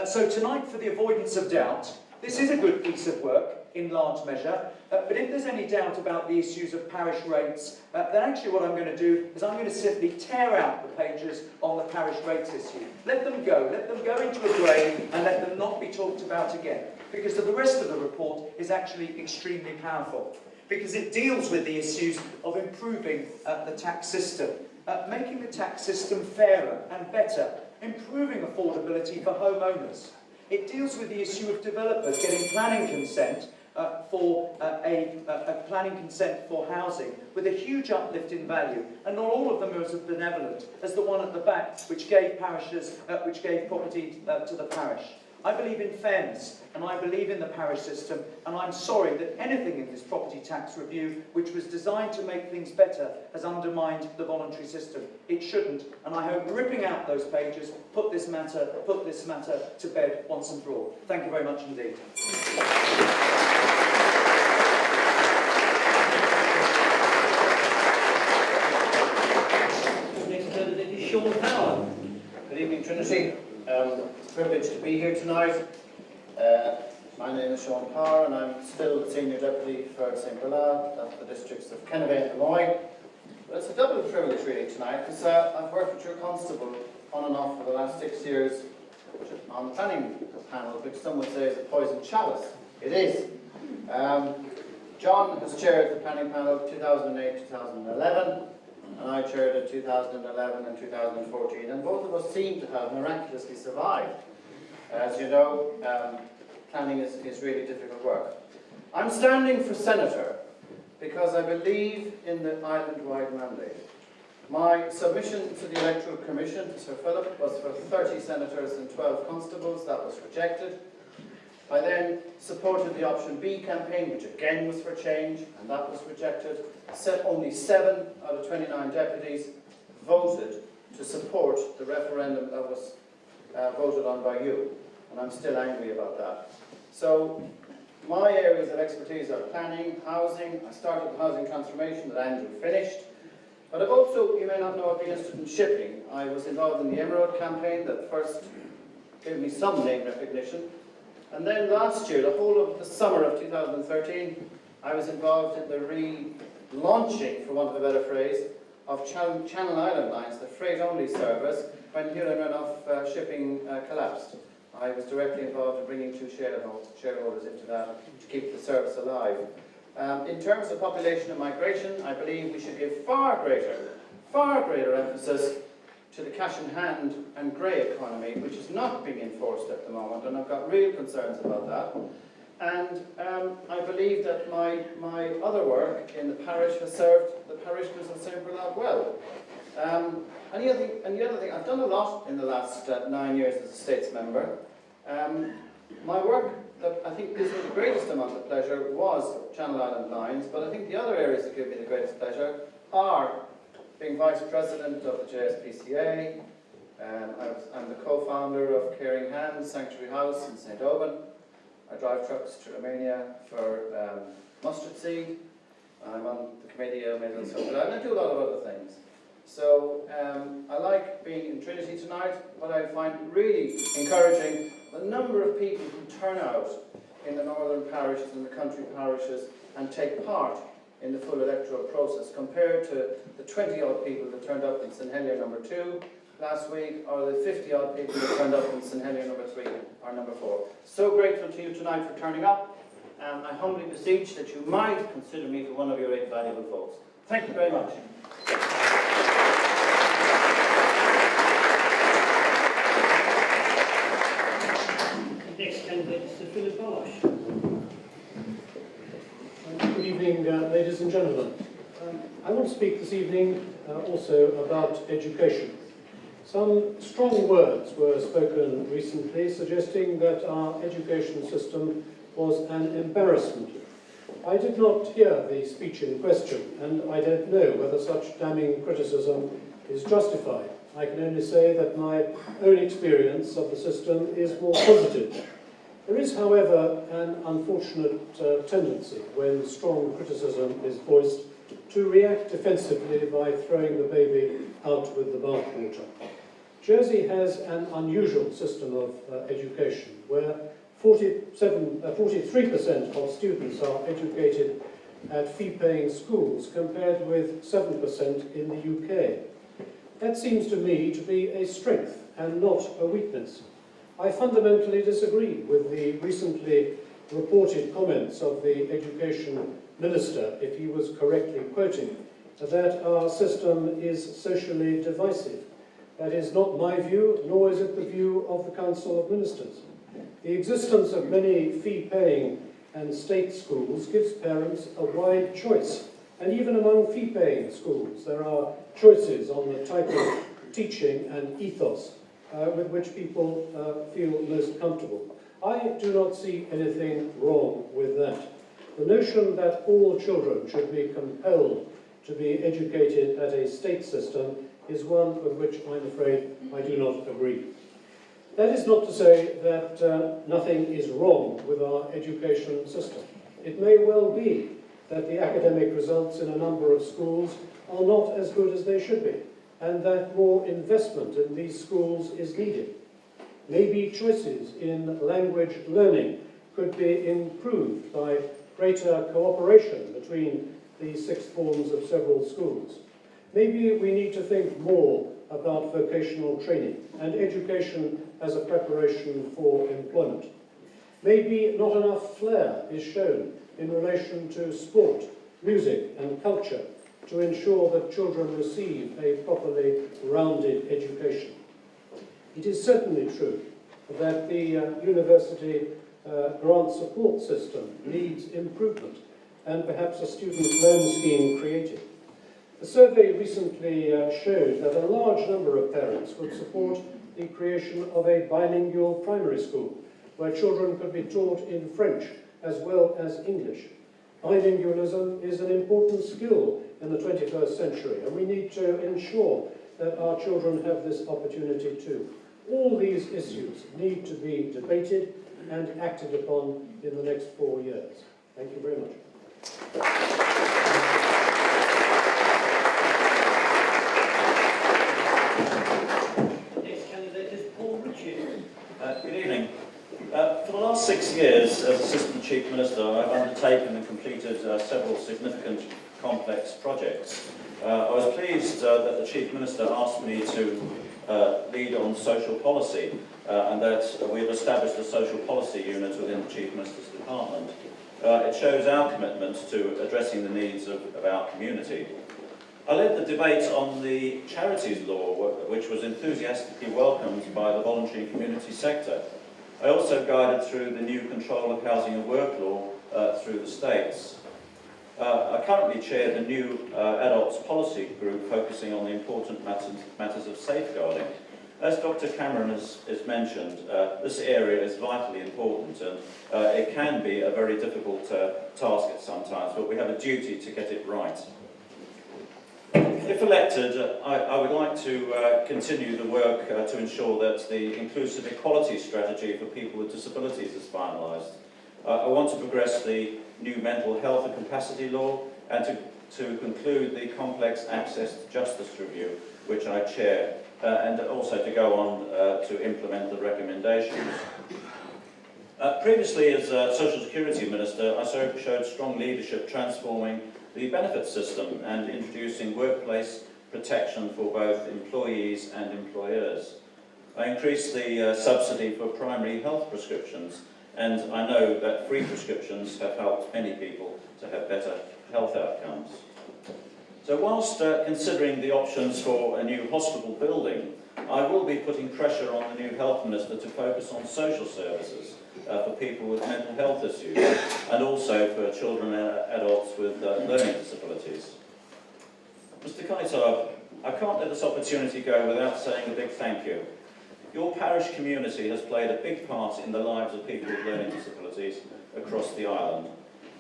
So tonight, for the avoidance of doubt, this is a good piece of work, in large measure, but if there's any doubt about the issues of parish rates, then actually what I'm going to do is I'm going to simply tear out the pages on the parish rates issue. Let them go into a grave, and let them not be talked about again, because the rest of the report is actually extremely powerful, because it deals with the issues of improving the tax system, making the tax system fairer and better, improving affordability for homeowners. It deals with the issue of developers getting planning consent for planning consent for housing with a huge uplift in value, and not all of them are as benevolent as the one at the back, which gave property to the parish. I believe in fairness, and I believe in the parish system, and I'm sorry that anything in this property tax review, which was designed to make things better, has undermined the voluntary system. It shouldn't, and I hope ripping out those pages put this matter to bed once and for all. Thank you very much indeed. Next candidate is Sean Power. Good evening, Trinity. It's a privilege to be here tonight. My name is Sean Power, and I'm still the Senior Deputy for St. Bernard, that's the districts of Kennebec and Moy. But it's a double privilege really tonight, because I've worked with your constable on and off for the last 6 years on the planning panel, which some would say is a poison chalice. It is. John has chaired the planning panel 2008-2011. And I chaired it 2011 and 2014, and both of us seem to have miraculously survived. As you know, planning is really difficult work. I'm standing for Senator, because I believe in the island-wide mandate. My submission to the Electoral Commission, to Sir Philip, was for 30 senators and 12 constables. That was rejected. I then supported the option B campaign, which again was for change, and that was rejected. Only 7 out of 29 deputies voted to support the referendum that was voted on by you, and I'm still angry about that. So my areas of expertise are planning, housing. I started the housing transformation that Andrew finished. But I've also, you may not know, I've been interested in shipping. I was involved in the Emerald campaign that first gave me some name recognition. And then last year, the whole of the summer of 2013, I was involved in the relaunching, for want of a better phrase, of Channel Island Lines, the freight-only service, when Huron Runoff shipping collapsed. I was directly involved in bringing 2 shareholders into that to keep the service alive. In terms of population and migration, I believe we should give far greater emphasis to the cash-in-hand and grey economy, which is not being enforced at the moment, and I've got real concerns about that. And I believe that my other work in the parish has served the parishioners of St. Brelade well. And the other thing, I've done a lot in the last 9 years as a States member. My work that I think gives me the greatest amount of pleasure was Channel Island Lines, but I think the other areas that give me the greatest pleasure are being Vice President of the JSPCA. I'm the co-founder of Caring Hands Sanctuary House in St. Oban. I drive trucks to Romania for mustard seed. I'm on the committee of Middle Social, and I do a lot of other things. So I like being in Trinity tonight. What I find really encouraging, the number of people who turn out in the northern parishes and the country parishes and take part in the full electoral process, compared to the 20-odd people that turned up in St Helier number 2 last week, or the 50-odd people that turned up in St Helier number 3 or number 4. So grateful to you tonight for turning up. I humbly beseech that you might consider me for one of your 8 valuable votes. Thank you very much. Next candidate is Sir Philip Marsh. Good evening, ladies and gentlemen. I want to speak this evening also about education. Some strong words were spoken recently suggesting that our education system was an embarrassment. I did not hear the speech in question, and I don't know whether such damning criticism is justified. I can only say that my own experience of the system is more positive. There is, however, an unfortunate tendency when strong criticism is voiced to react defensively by throwing the baby out with the bathwater. Jersey has an unusual system of education where 43% of students are educated at fee-paying schools compared with 7% in the UK. That seems to me to be a strength and not a weakness. I fundamentally disagree with the recently reported comments of the Education Minister, if he was correctly quoted, that our system is socially divisive. That is not my view, nor is it the view of the Council of Ministers. The existence of many fee-paying and state schools gives parents a wide choice. And even among fee-paying schools, there are choices on the type of teaching and ethos with which people feel most comfortable. I do not see anything wrong with that. The notion that all children should be compelled to be educated at a state system is one with which I'm afraid I do not agree. That is not to say that nothing is wrong with our education system. It may well be that the academic results in a number of schools are not as good as they should be, and that more investment in these schools is needed. Maybe choices in language learning could be improved by greater cooperation between the sixth forms of several schools. Maybe we need to think more about vocational training and education as a preparation for employment. Maybe not enough flair is shown in relation to sport, music and culture to ensure that children receive a properly rounded education. It is certainly true that the university grant support system needs improvement, and perhaps a student loan scheme created. A survey recently showed that a large number of parents would support the creation of a bilingual primary school, where children could be taught in French as well as English. Bilingualism is an important skill in the 21st century, and we need to ensure that our children have this opportunity too. All these issues need to be debated and acted upon in the next 4 years. Thank you very much. Next candidate is Paul Ritchie. Good evening. For the last 6 years as Assistant Chief Minister, I've undertaken and completed several significant complex projects. I was pleased that the Chief Minister asked me to lead on social policy and that we have established a social policy unit within the Chief Minister's department. It shows our commitment to addressing the needs of our community. I led the debate on the charities law, which was enthusiastically welcomed by the voluntary community sector. I also guided through the new Control of Housing and Work law through the states. I currently chair the new adults policy group focusing on the important matters of safeguarding. As Dr. Cameron has mentioned, this area is vitally important and it can be a very difficult task at some times, but we have a duty to get it right. If elected, I would like to continue the work to ensure that the inclusive equality strategy for people with disabilities is finalised. I want to progress the new mental health and capacity law and to conclude the complex access to justice review, which I chair, and also to go on to implement the recommendations. Previously, as Social Security Minister, I showed strong leadership transforming the benefits system and introducing workplace protection for both employees and employers. I increased the subsidy for primary health prescriptions, and I know that free prescriptions have helped many people to have better health outcomes. So whilst considering the options for a new hospital building, I will be putting pressure on the new Health Minister to focus on social services for people with mental health issues and also for children and adults with learning disabilities. Mr. Kaitar, I can't let this opportunity go without saying a big thank you. Your parish community has played a big part in the lives of people with learning disabilities across the island.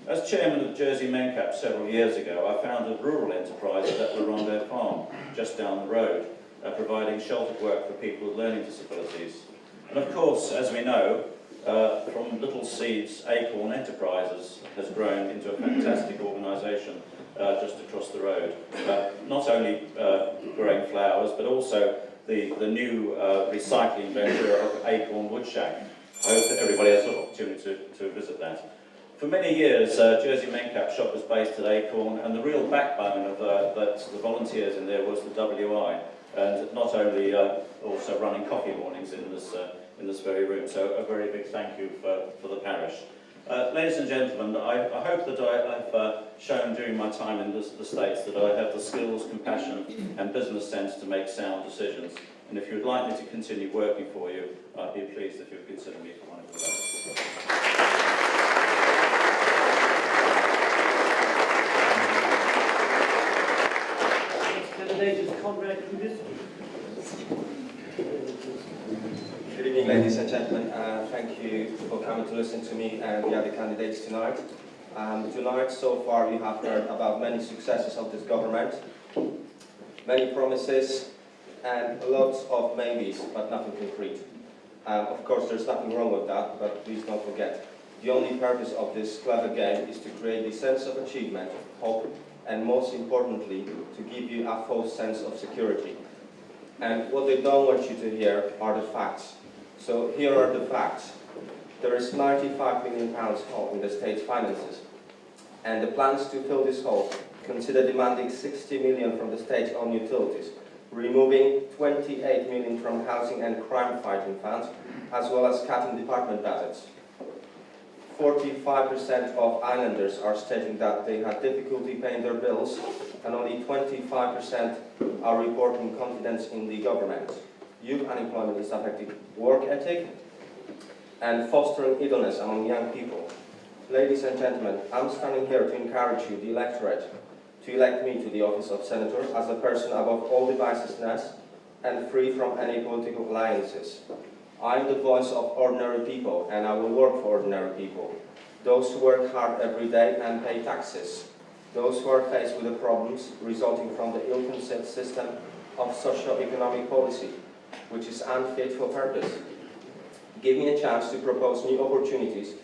As chairman of Jersey Mencap several years ago, I founded rural enterprises at the Rondo Farm, just down the road, providing sheltered work for people with learning disabilities. And of course, as we know, from little seeds, Acorn Enterprises has grown into a fantastic organisation just across the road. Not only growing flowers, but also the new recycling venture of Acorn Woodshack. I hope that everybody has an opportunity to visit that. For many years, Jersey Mencap shop was based at Acorn, and the real backbone of the volunteers in there was the WI, and not only also running coffee mornings in this very room. So a very big thank you for the parish. Ladies and gentlemen, I hope that I've shown during my time in the States that I have the skills, compassion and business sense to make sound decisions. And if you would like me to continue working for you, I'd be pleased if you would consider me for one of those. Good evening, ladies and gentlemen. Thank you for coming to listen to me and the other candidates tonight. Tonight, so far, we have heard about many successes of this government, many promises, and lots of maybes, but nothing concrete. Of course, there's nothing wrong with that, but please don't forget, the only purpose of this clever game is to create a sense of achievement, hope, and most importantly, to give you a false sense of security. And what they don't want you to hear are the facts. So here are the facts. There is £95 million hole in the state's finances, and the plans to fill this hole consider demanding £60 million from the state's own utilities, removing £28 million from housing and crime-fighting funds, as well as cutting department budgets. 45% of islanders are stating that they had difficulty paying their bills, and only 25% are reporting confidence in the government. Youth unemployment is affecting work ethic and fostering idleness among young people. Ladies and gentlemen, I'm standing here to encourage you, the electorate, to elect me to the office of Senator as a person above all divisiveness and free from any political alliances. I am the voice of ordinary people, and I will work for ordinary people. Those who work hard every day and pay taxes. Those who are faced with the problems resulting from the ill-conceived system of socio-economic policy, which is unfit for purpose. Give me a chance to propose new opportunities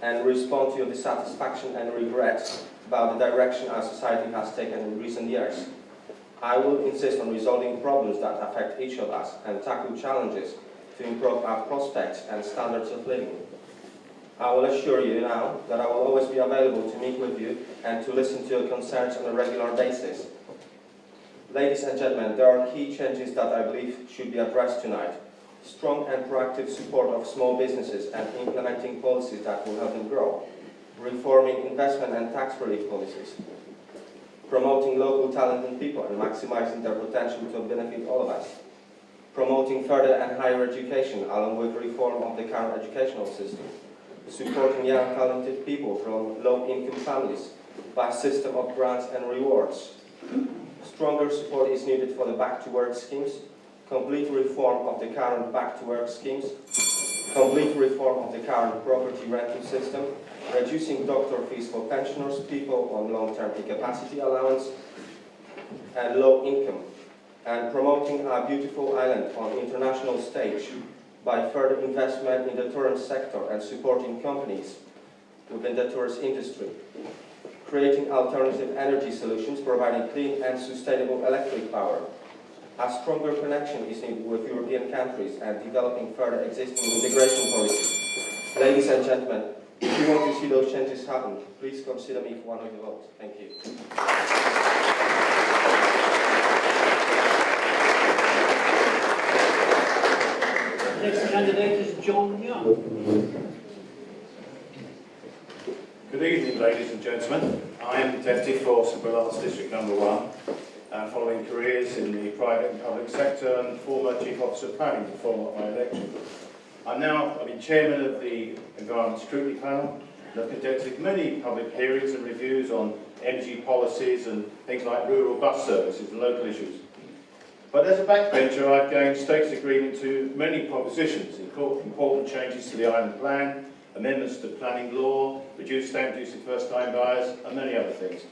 and respond to your dissatisfaction and regret about the direction our society has taken in recent years. I will insist on resolving problems that affect each of us and tackle challenges to improve our prospects and standards of living. I will assure you now that I will always be available to meet with you and to listen to your concerns on a regular basis. Ladies and gentlemen, there are key changes that I believe should be addressed tonight. Strong and proactive support of small businesses and implementing policies that will help them grow. Reforming investment and tax relief policies. Promoting local talented people and maximizing their potential to benefit all of us. Promoting further and higher education along with reform of the current educational system. Supporting young talented people from low-income families by a system of grants and rewards. Stronger support is needed for the back-to-work schemes. Complete reform of the current back-to-work schemes. Complete reform of the current property rental system. Reducing doctor fees for pensioners, people on long-term incapacity allowance, and low income. And promoting our beautiful island on international stage by further investment in the tourism sector and supporting companies within the tourist industry. Creating alternative energy solutions, providing clean and sustainable electric power. A stronger connection is needed with European countries and developing further existing integration policies. Ladies and gentlemen, if you want to see those changes happen, please consider me for one of your votes. Thank you. Next candidate is John Young. Good evening, ladies and gentlemen. I am Deputy for St Willard's District Number 1, following careers in the private and public sector and former Chief Officer of Planning before my election. I've been Chairman of the Environment Scrutiny Panel and have conducted many public hearings and reviews on energy policies and things like rural bus services and local issues. But as a backbencher, I've gained stake's agreement to many propositions, important changes to the island plan, amendments to planning law, reduced stamp duty for first-time buyers, and many other things.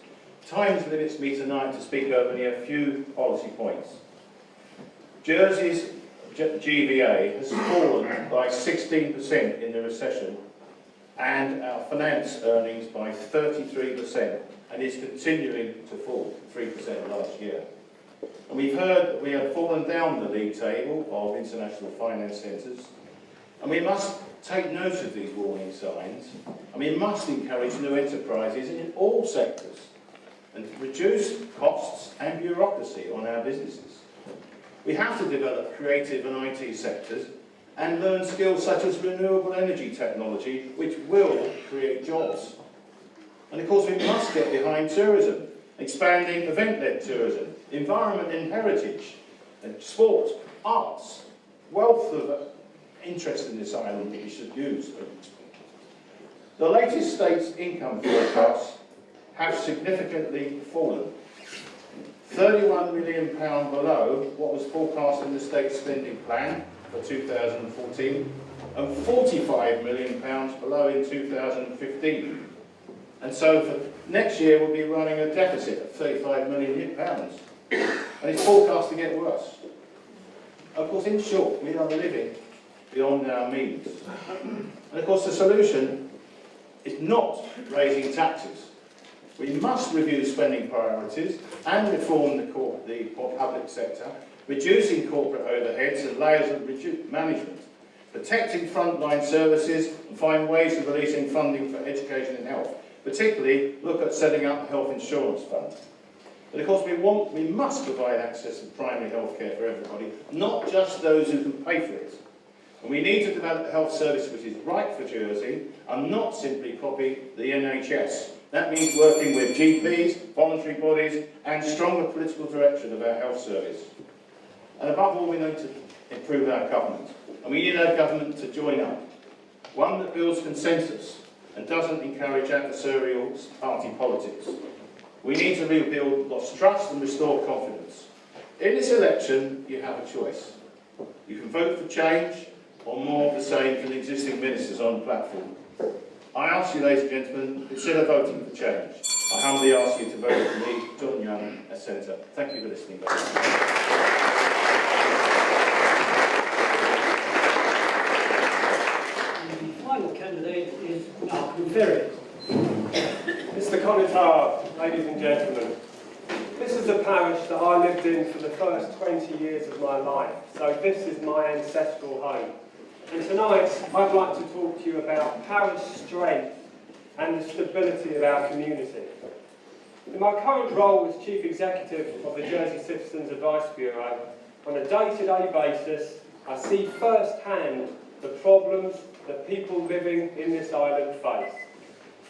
Time limits me tonight to speak over only a few policy points. Jersey's GVA has fallen by 16% in the recession, and our finance earnings by 33%, and is continuing to fall 3% last year. And we've heard that we have fallen down the league table of international finance centres, and we must take note of these warning signs, and we must encourage new enterprises in all sectors and reduce costs and bureaucracy on our businesses. We have to develop creative and IT sectors and learn skills such as renewable energy technology, which will create jobs. And of course we must get behind tourism, expanding event-led tourism, environment and heritage, and sport, arts, wealth of interest in this island that we should use. The latest state's income forecasts have significantly fallen. £31 million below what was forecast in the state spending plan for 2014 and £45 million below in 2015. And so for next year we'll be running a deficit of £35 million. And it's forecast to get worse. Of course, in short, we are living beyond our means. And of course the solution is not raising taxes. We must review spending priorities and reform the public sector, reducing corporate overheads and layers of management, protecting frontline services and find ways of releasing funding for education and health. Particularly, look at setting up a health insurance fund. But of course we must provide access to primary health care for everybody, not just those who can pay for it. And we need to develop a health service which is right for Jersey and not simply copy the NHS. That means working with GPs, voluntary bodies and stronger political direction of our health service. And above all, we need to improve our government. And we need our government to join up. One that builds consensus and doesn't encourage adversarial party politics. We need to rebuild lost trust and restore confidence. In this election, you have a choice. You can vote for change or more of the same for the existing ministers on the platform. I ask you, ladies and gentlemen, instead of voting for change, I humbly ask you to vote for me, John Young, as Senator. Thank you for listening. The final candidate is Malcolm Ferry. Mr. Connitar, ladies and gentlemen, this is a parish that I lived in for the first 20 years of my life, so this is my ancestral home. And tonight, I'd like to talk to you about parish strength and the stability of our community. In my current role as Chief Executive of the Jersey Citizens Advice Bureau, on a day-to-day basis, I see firsthand the problems that people living in this island face.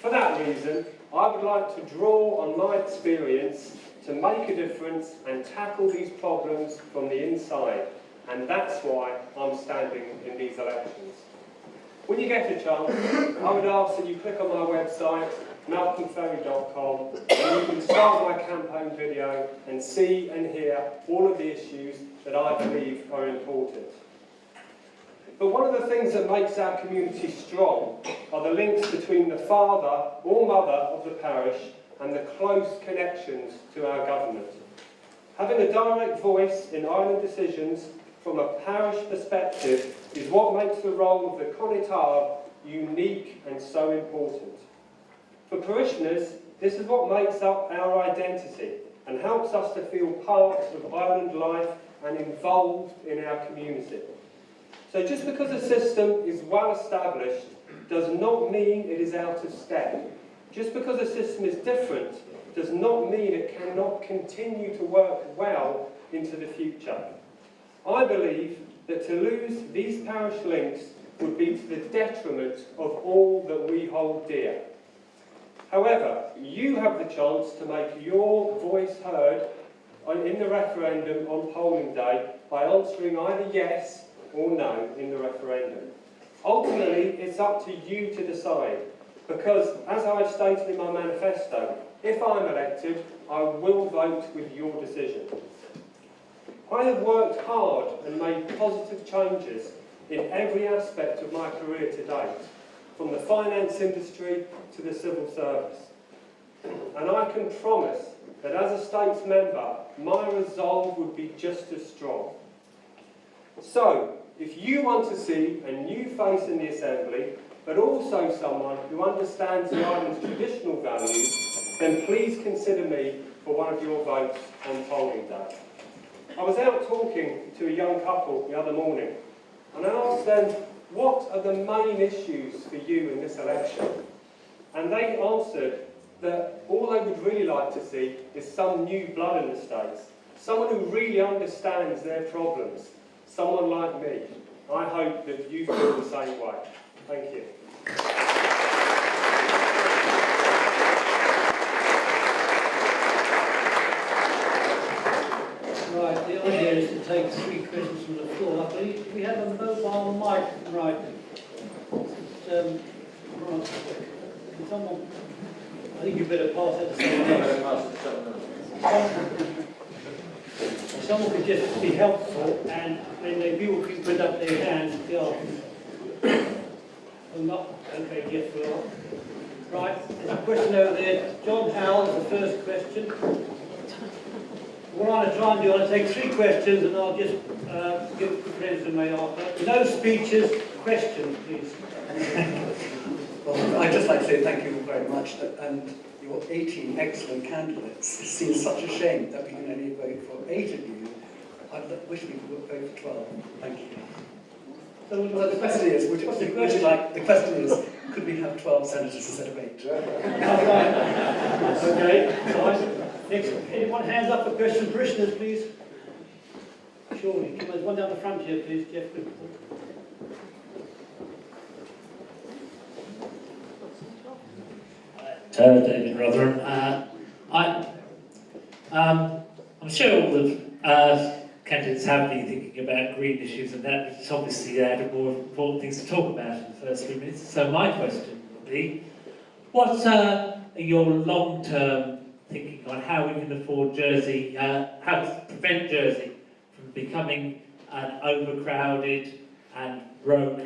For that reason, I would like to draw on my experience to make a difference and tackle these problems from the inside. And that's why I'm standing in these elections. When you get a chance, I would ask that you click on my website, malcolmferry.com, and you can start my campaign video and see and hear all of the issues that I believe are important. But one of the things that makes our community strong are the links between the father or mother of the parish and the close connections to our government. Having a direct voice in island decisions from a parish perspective is what makes the role of the Connitar unique and so important. For parishioners, this is what makes up our identity and helps us to feel part of island life and involved in our community. So just because a system is well established does not mean it is out of step. Just because a system is different does not mean it cannot continue to work well into the future. I believe that to lose these parish links would be to the detriment of all that we hold dear. However, you have the chance to make your voice heard in the referendum on polling day by answering either yes or no in the referendum. Ultimately, it's up to you to decide, because as I've stated in my manifesto, if I'm elected, I will vote with your decision. I have worked hard and made positive changes in every aspect of my career to date, from the finance industry to the civil service. And I can promise that as a States member, my resolve would be just as strong. So, if you want to see a new face in the Assembly, but also someone who understands the island's traditional values, then please consider me for one of your votes on polling day. I was out talking to a young couple the other morning, and I asked them, what are the main issues for you in this election? And they answered that all they would really like to see is some new blood in the States, someone who really understands their problems, someone like me. I hope that you feel the same way. Thank you. Right, the idea is to take 3 questions from the floor. I believe we have a mobile mic, right? Can someone, I think you better pass that to someone else. Someone could just be helpful, and when the viewer can put up their hands, not okay, yes, we are. Right, there's a question over there. John Howell is the first question. What I'm going to try and do, I'll take 3 questions, and I'll just give the resume after. No speeches, questions, please. Well, I'd just like to say thank you very much, and your 18 excellent candidates. It seems such a shame that we can only vote for 8 of you. I wish we could vote for 12. Thank you. So well, the question is, would you like? The question is, could we have 12 senators instead of 8? Okay. Next, anyone hands up for questions? Parishioners, please. Surely, come on, there's one down the front here, please, Jeff. David Rotherham. I'm sure all the candidates have been thinking about green issues, and that is obviously more important things to talk about in the first few minutes. So my question would be, What's your long-term thinking on how we can afford Jersey, how to prevent Jersey from becoming an overcrowded and broke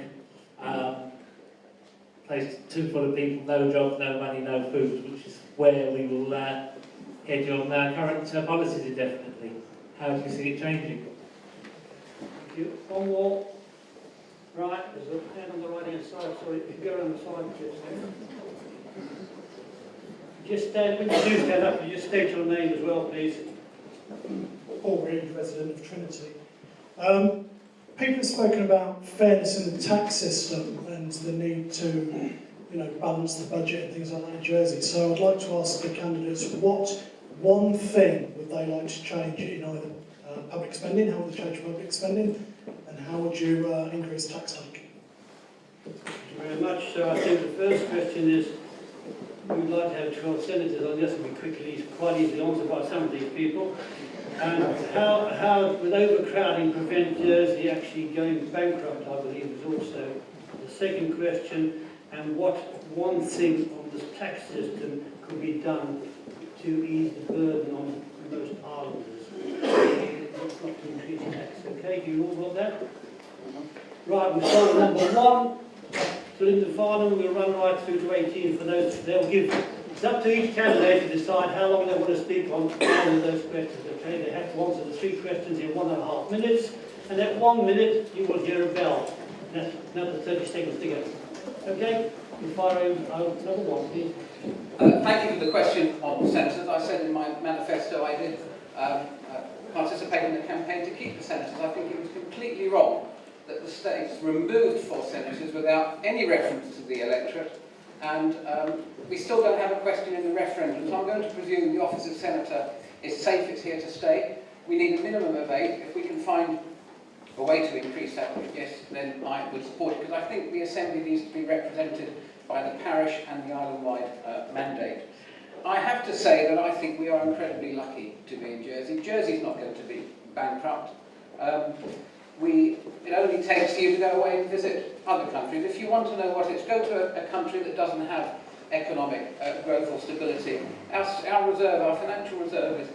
place too full of people, no jobs, no money, no food, which is where we will head on current policies indefinitely. How do you see it changing? Thank you. One more. Right, there's a hand on the right hand side, sorry, if you go around the side, just stand, when you do stand up, you just state your name as well, please. Paul Reed, resident of Trinity. People have spoken about fairness in the tax system and the need to, balance the budget and things like that in Jersey. So I'd like to ask the candidates, what one thing would they like to change in either public spending, how would they change public spending, and how would you increase tax hike? Thank you very much. So I think the first question is, we'd like to have 12 senators on this, and be quite easily answered by some of these people. And how would overcrowding prevent Jersey actually going bankrupt, I believe, is also the second question. And what one thing on the tax system could be done to ease the burden on most islanders? Not to increase tax. Okay, do you all got that? Right, we'll start with number 1. To Lyndon Farnham, we'll run right through to 18 for those. They'll give. It's up to each candidate to decide how long they want to speak on one of those questions. Okay, they have to answer the 3 questions in 1.5 minutes, and at 1 minute you will hear a bell. That's another 30 seconds to go. Okay, you fire over number 1, please. Thank you for the question on senators. I said in my manifesto I did participate in the campaign to keep the senators. I think it was completely wrong that the states removed 4 senators without any reference to the electorate, and we still don't have a question in the referendum, so I'm going to presume the office of senator is safe, it's here to stay. We need a minimum of 8. If we can find a way to increase that, yes, then I would support it, because I think the Assembly needs to be represented by the parish and the island-wide mandate. I have to say that I think we are incredibly lucky to be in Jersey. Jersey's not going to be bankrupt. It only takes you to go away and visit other countries. If you want to know what it's, go to a country that doesn't have economic growth or stability. Our reserve, our financial reserve is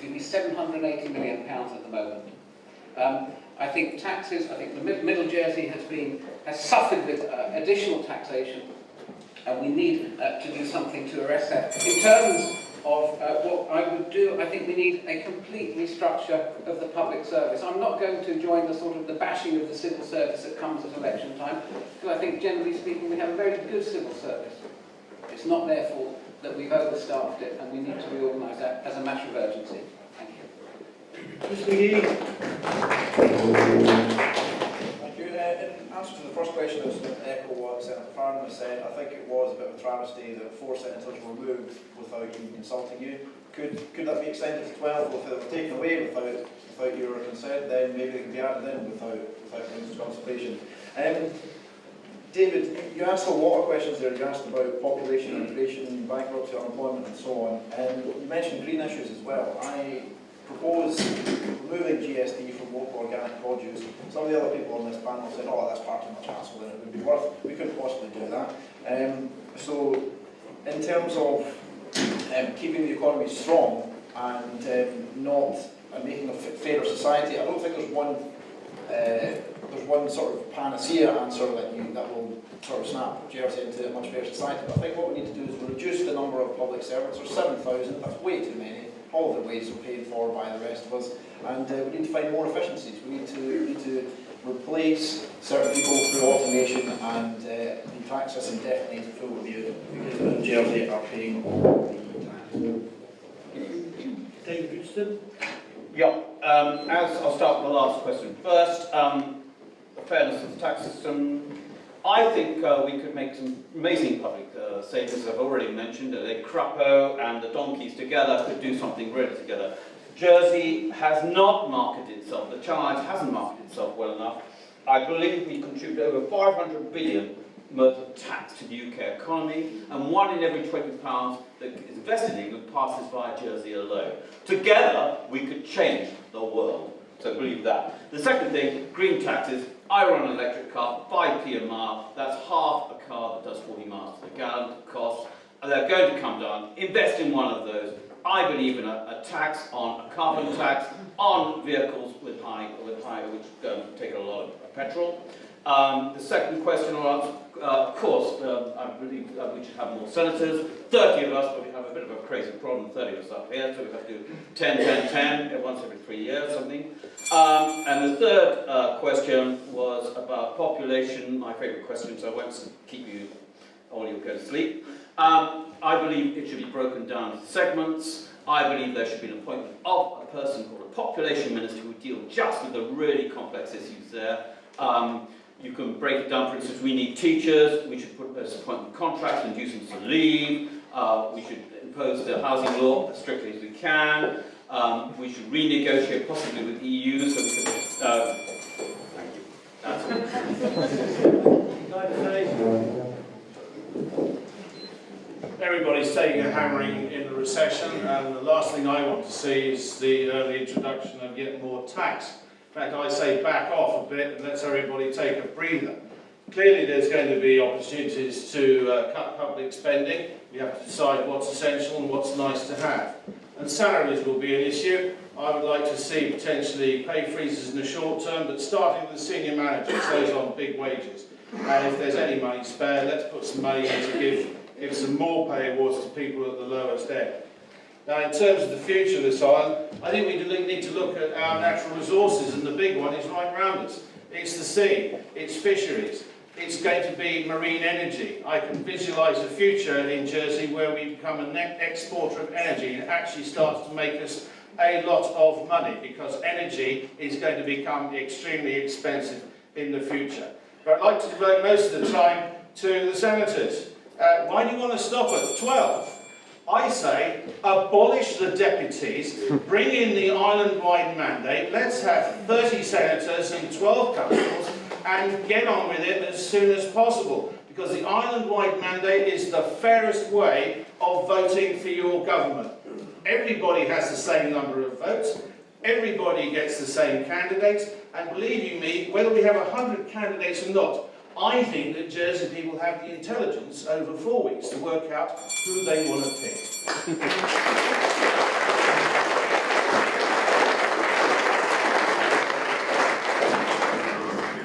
£780 million at the moment. I think taxes, I think the Middle Jersey has suffered with additional taxation, and we need to do something to arrest that. In terms of what I would do, I think we need a complete restructure of the public service. I'm not going to join the bashing of the civil service that comes at election time, because I think generally speaking we have a very good civil service. It's not their fault that we've overstaffed it, and we need to reorganise that as a matter of urgency. Thank you. Mr. McGee. Thank you. In answer to the first question, I was going to echo what Senator Farnham said. I think it was a bit of a travesty that 4 senators were moved without even consulting you. Could that be extended to 12 if they were taken away without your consent? Then maybe they could be added in without consultation. David, you asked a lot of questions there. You asked about population, immigration, bankruptcy, unemployment, and so on. And you mentioned green issues as well. I propose removing GST from local organic produce. Some of the other people on this panel said, oh, that's far too much hassle and it would be worth. We couldn't possibly do that. So, in terms of keeping the economy strong and making a fairer society, I don't think there's one sort of panacea answer that will sort of snap Jersey into a much fairer society. But I think what we need to do is reduce the number of public servants. There's 7,000, that's way too many. All of their wages are paid for by the rest of us, and we need to find more efficiencies. We need to replace certain people through automation, and the tax system definitely needs a full review, because in Jersey are paying all the tax. David Richardson. Yeah, as I'll start with the last question first, the fairness of the tax system. I think we could make some amazing public savings. I've already mentioned that the Crapo and the donkeys together could do something really together. Jersey has not marketed itself, the Challenge hasn't marketed itself well enough. I believe we contribute over 500 billion worth of tax to the UK economy, and 1 in every £20 that is invested in England passes via Jersey alone. Together, we could change the world. So believe that. The second thing, green taxes. I run an electric car, 5p a mile. That's half a car that does 40 miles to the gallon cost. And they're going to come down. Invest in one of those. I believe in a tax on a carbon tax on vehicles with high which don't take a lot of petrol. The second question was, of course, I believe we should have more senators. 30 of us, but we have a bit of a crazy problem, 30 of us up here, so we have to do 10, 10, 10, once every 3 years, something. And the third question was about population, my favourite question, so I won't keep you, or you'll go to sleep. I believe it should be broken down into segments. I believe there should be an appointment of a person called a population minister who would deal just with the really complex issues there. You can break it down, for instance, we need teachers, we should put those appointment contracts, induce them to leave, we should impose the housing law as strictly as we can, we should renegotiate possibly with the EU so we can... thank you. That's it. Everybody's taking a hammering in the recession, and the last thing I want to see is the early introduction of yet more tax. In fact, I say back off a bit and let everybody take a breather. Clearly there's going to be opportunities to cut public spending. We have to decide what's essential and what's nice to have. And salaries will be an issue. I would like to see potentially pay freezes in the short term, but starting with the senior managers, those on big wages. And if there's any money spare, let's put some money in to give some more pay awards to people at the lowest end. Now, in terms of the future of this island, I think we need to look at our natural resources, and the big one is right around us. It's the sea, it's fisheries, it's going to be marine energy. I can visualise a future in Jersey where we become a net exporter of energy and it actually starts to make us a lot of money, because energy is going to become extremely expensive in the future. But I'd like to devote most of the time to the senators. Why do you want to stop at 12? I say, abolish the deputies, bring in the island-wide mandate, let's have 30 senators and 12 councils, and get on with it as soon as possible. Because the island-wide mandate is the fairest way of voting for your government. Everybody has the same number of votes, everybody gets the same candidates, and believe you me, whether we have 100 candidates or not, I think that Jersey people have the intelligence over 4 weeks to work out who they want to pick.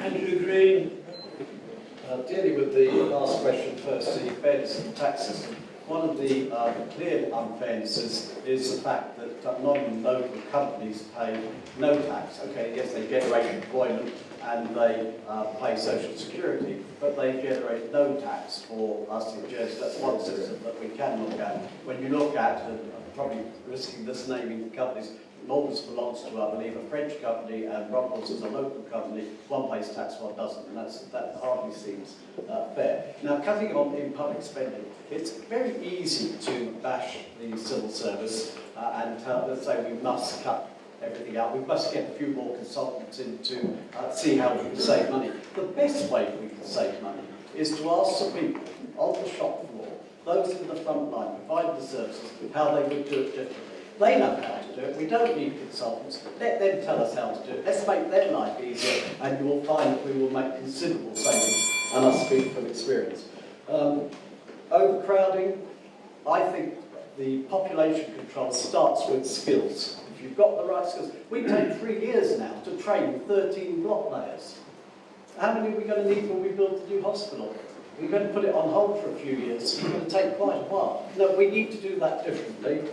Andrew Green. Dealing with the last question first, the fairness of the tax system. One of the clear unfairnesses is the fact that non-local companies pay no tax. Okay, yes, they generate employment and they pay social security, but they generate no tax for us in Jersey. That's one system that we can look at. When you look at, and I'm probably risking this naming companies, Maltese belongs to, I believe, a French company, and Rumpels is a local company. One pays tax, one doesn't, and that hardly seems fair. Now, cutting on in public spending, it's very easy to bash the civil service and let's say we must cut everything out. We must get a few more consultants in to see how we can save money. The best way we can save money is to ask the people on the shop floor, those in the front line, providing the services, how they would do it differently. They know how to do it. We don't need consultants. Let them tell us how to do it. Let's make their life easier, and you will find that we will make considerable savings, and I speak from experience. Overcrowding, I think the population control starts with skills. If you've got the right skills, we take 3 years now to train 13 block layers. How many are we going to need when we build the new hospital? We're going to put it on hold for a few years. It's going to take quite a while. No, we need to do that differently.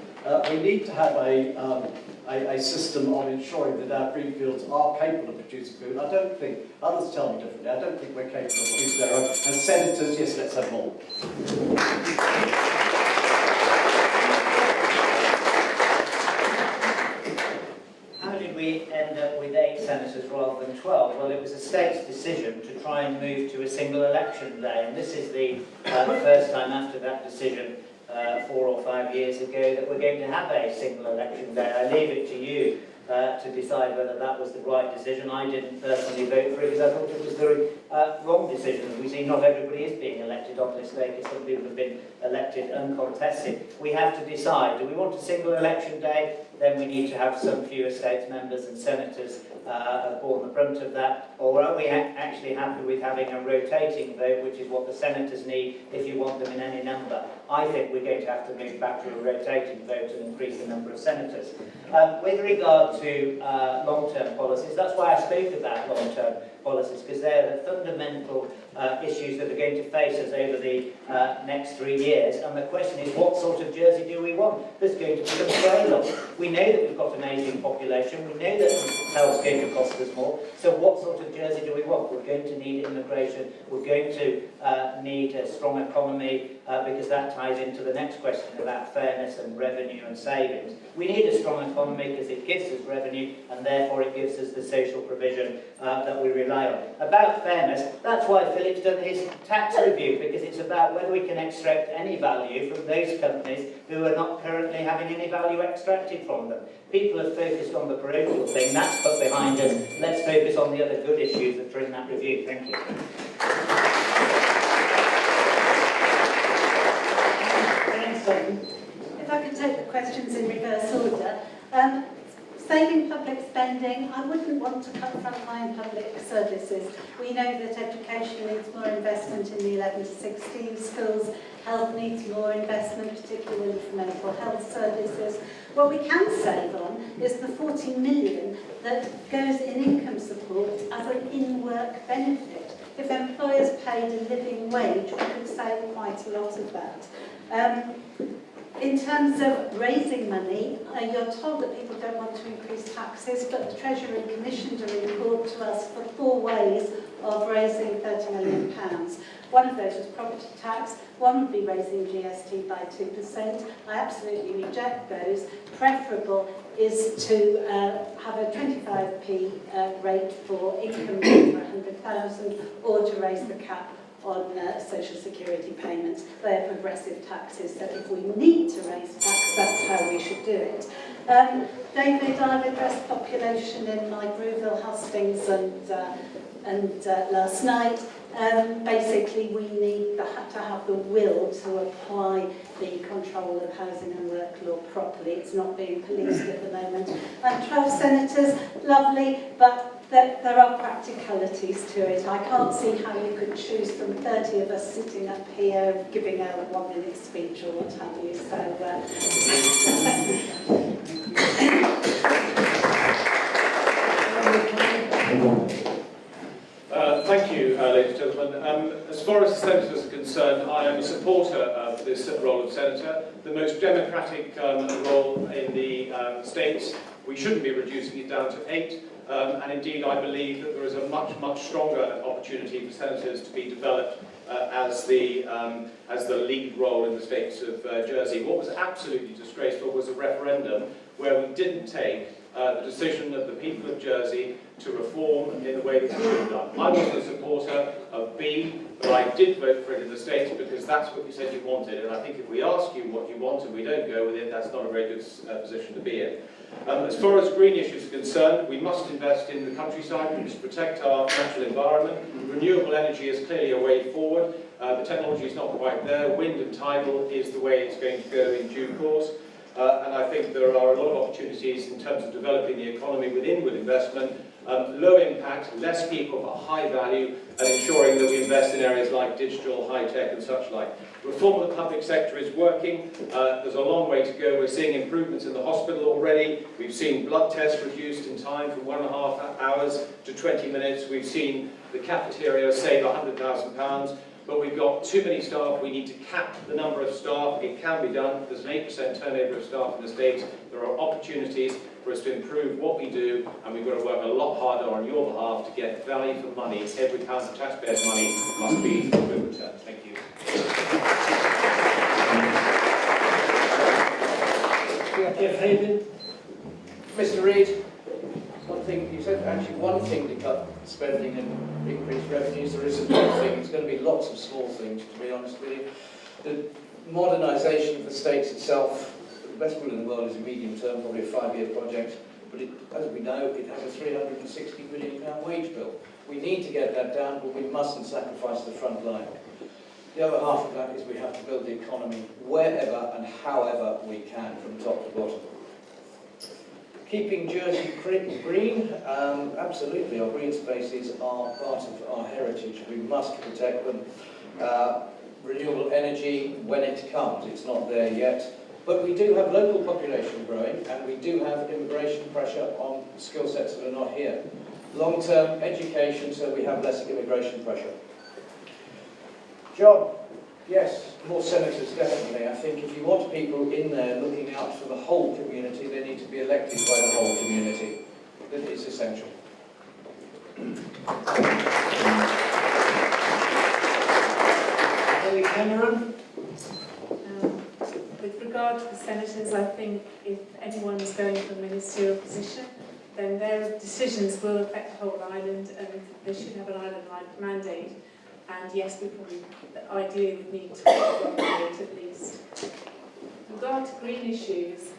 We need to have a system of ensuring that our green fields are capable of producing food. I don't think, others tell me differently, I don't think we're capable of producing our own. And senators, yes, let's have more. How did we end up with 8 senators rather than 12? Well, it was a state's decision to try and move to a single election day, and this is the first time after that decision 4 or 5 years ago that we're going to have a single election day. I leave it to you to decide whether that was the right decision. I didn't personally vote for it because I thought it was the wrong decision. We see not everybody is being elected on this day because some people have been elected uncontested. We have to decide, do we want a single election day then we need to have some fewer states members and senators have borne the brunt of that? Or are we actually happy with having a rotating vote, which is what the senators need if you want them in any number? I think we're going to have to move back to a rotating vote and increase the number of senators. With regard to long-term policies, that's why I spoke about long-term policies, because they're the fundamental issues that are going to face us over the next 3 years. And the question is, what sort of Jersey do we want? There's going to be some trade-off. We know that we've got an ageing population. We know that health's going to cost us more. So what sort of Jersey do we want? We're going to need immigration. We're going to need a strong economy, because that ties into the next question about fairness and revenue and savings. We need a strong economy because it gives us revenue, and therefore it gives us the social provision that we rely on. About fairness, that's why Philip's done his tax review, because it's about whether we can extract any value from those companies who are not currently having any value extracted from them. People have focused on the parochial thing, that's put behind us. Let's focus on the other good issues that are in that review. Thank you. If I could take the questions in reverse order. Saving public spending, I wouldn't want to cut frontline public services. We know that education needs more investment in the 11 to 16 schools. Health needs more investment, particularly for mental health services. What we can save on is the 40 million that goes in income support as an in-work benefit. If employers paid a living wage, we could save quite a lot of that. In terms of raising money, you're told that people don't want to increase taxes, but the Treasury commissioned a report to us for 4 ways of raising £30 million. One of those was property tax, one would be raising GST by 2%. I absolutely reject those. Preferable is to have a 25p rate for income over 100,000, or to raise the cap on social security payments. They are progressive taxes, so if we need to raise tax, that's how we should do it. David, I've addressed population in my Brewville hustings and last night. Basically, we need to have the will to apply the control of housing and work law properly. It's not being policed at the moment. 12 senators, lovely, but there are practicalities to it. I can't see how you could choose from 30 of us sitting up here giving a 1-minute speech or what have you. Thank you, ladies and gentlemen. As far as the senators are concerned, I am a supporter of this role of senator. The most democratic role in the states. We shouldn't be reducing it down to 8. And indeed, I believe that there is a much, much stronger opportunity for senators to be developed as the lead role in the states of Jersey. What was absolutely disgraceful was a referendum where we didn't take the decision of the people of Jersey to reform in the way that we should have done. I wasn't a supporter of B, but I did vote for it in the States because that's what you said you wanted. And I think if we ask you what you want and we don't go with it, that's not a very good position to be in. As far as green issues are concerned, we must invest in the countryside, we must protect our natural environment. Renewable energy is clearly a way forward. The technology is not quite there. Wind and tidal is the way it's going to go in due course. And I think there are a lot of opportunities in terms of developing the economy with inward investment, low impact, less people but high value, and ensuring that we invest in areas like digital, high tech and such like. Reform of the public sector is working. There's a long way to go. We're seeing improvements in the hospital already. We've seen blood tests reduced in time from 1.5 hours to 20 minutes. We've seen the cafeteria save £100,000. But we've got too many staff. We need to cap the number of staff. It can be done. There's an 8% turnover of staff in the States. There are opportunities for us to improve what we do, and we've got to work a lot harder on your behalf to get value for money. Every pound of taxpayers' money must be well returned. Thank you. Jeff Haven. Mr. Reid, one thing you said, actually one thing to cut spending and increase revenues. There isn't one thing. It's going to be lots of small things, to be honest with you. The modernisation of the States itself, the best will in the world is a medium term, probably a 5-year project, but it, as we know, it has a £360 million wage bill. We need to get that down, but we mustn't sacrifice the front line. The other half of that is we have to build the economy wherever and however we can, from top to bottom. Keeping Jersey green, absolutely. Our green spaces are part of our heritage. We must protect them. Renewable energy, when it comes, it's not there yet. But we do have local population growing, and we do have immigration pressure on skill sets that are not here. Long-term education, so we have less immigration pressure. John, yes, more senators, definitely. I think if you want people in there looking out for the whole community, they need to be elected by the whole community. That is essential. Cameron? With regard to the senators, I think if anyone is going for a ministerial position, then their decisions will affect the whole island, and they should have an island-wide mandate. And yes, we probably ideally would need to mandate at least. With regard to green issues,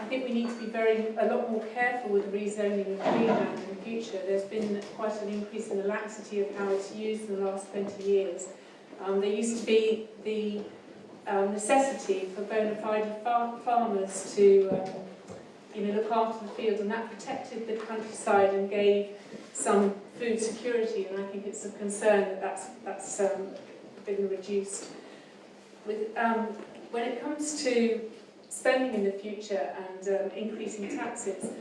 I think we need to be a lot more careful with the rezoning of Greenland in the future. There's been quite an increase in the laxity of how it's used in the last 20 years. There used to be the necessity for bona fide farmers to look after the field, and that protected the countryside and gave some food security, and I think it's a concern that that's been reduced. When it comes to spending in the future and increasing taxes,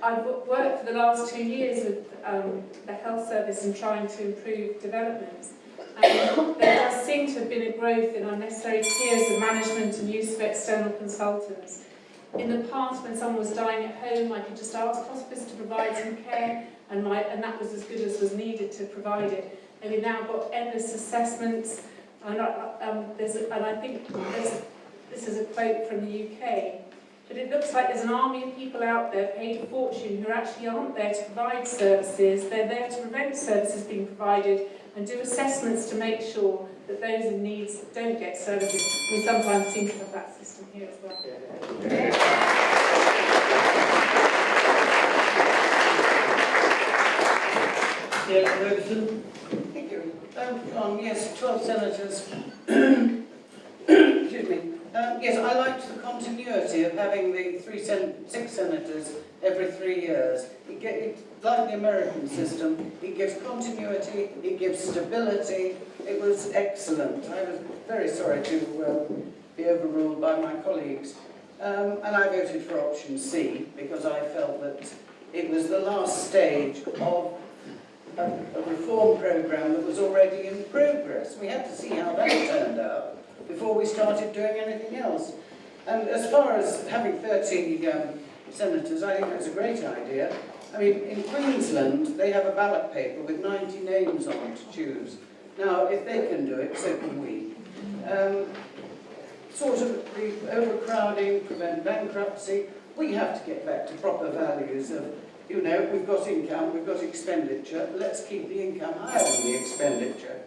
I've worked for the last 2 years with the health service and trying to improve developments. And there does seem to have been a growth in unnecessary tiers of management and use of external consultants. In the past, when someone was dying at home, I could just ask hospice to provide some care, and that was as good as was needed to provide it. And we've now got endless assessments, and I think this is a quote from the UK, but it looks like there's an army of people out there paid a fortune who actually aren't there to provide services. They're there to prevent services being provided and do assessments to make sure that those in need don't get services. We sometimes seem to have that system here as well. Thank you. Yes, 12 senators. Excuse me. Yes, I liked the continuity of having the 6 senators every 3 years. Like the American system, it gives continuity, it gives stability. It was excellent. I was very sorry to be overruled by my colleagues. And I voted for option C because I felt that it was the last stage of a reform programme that was already in progress. We had to see how that turned out before we started doing anything else. And as far as having 30 senators, I think that's a great idea. I mean, in Queensland, they have a ballot paper with 90 names on it to choose. Now, if they can do it, so can we. Sort of the overcrowding, prevent bankruptcy. We have to get back to proper values of, we've got income, we've got expenditure, let's keep the income higher than the expenditure.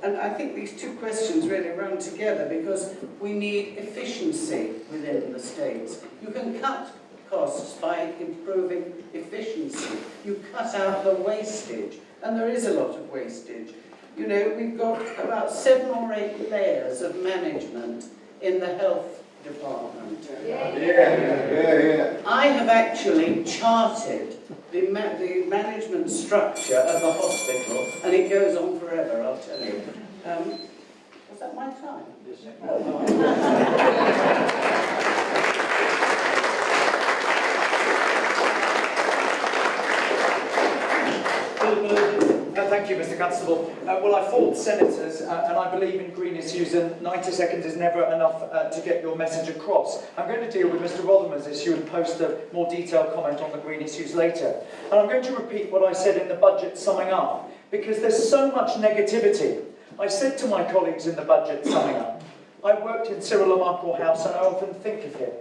And I think these two questions really run together because we need efficiency within the states. You can cut costs by improving efficiency. You cut out the wastage, and there is a lot of wastage. We've got about 7 or 8 layers of management in the health department. I have actually charted the management structure of the hospital, and it goes on forever, I'll tell you. Was that my time? Thank you, Mr. Constable. Well, I fought senators, and I believe in green issues, and 90 seconds is never enough to get your message across. I'm going to deal with Mr. Rotherham's issue and post a more detailed comment on the green issues later. And I'm going to repeat what I said in the budget summing up, because there's so much negativity. I said to my colleagues in the budget summing up, I worked in Cyril Lamarckle House, and I often think of him.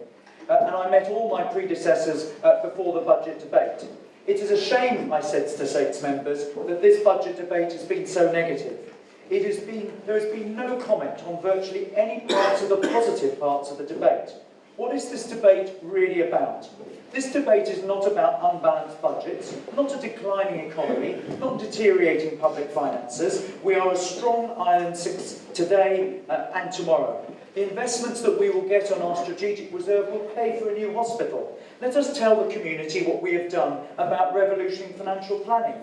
And I met all my predecessors before the budget debate. It is a shame, I said to states members, that this budget debate has been so negative. There has been no comment on virtually any parts of the positive parts of the debate. What is this debate really about? This debate is not about unbalanced budgets, not a declining economy, not deteriorating public finances. We are a strong island today and tomorrow. The investments that we will get on our strategic reserve will pay for a new hospital. Let us tell the community what we have done about revolutioning financial planning,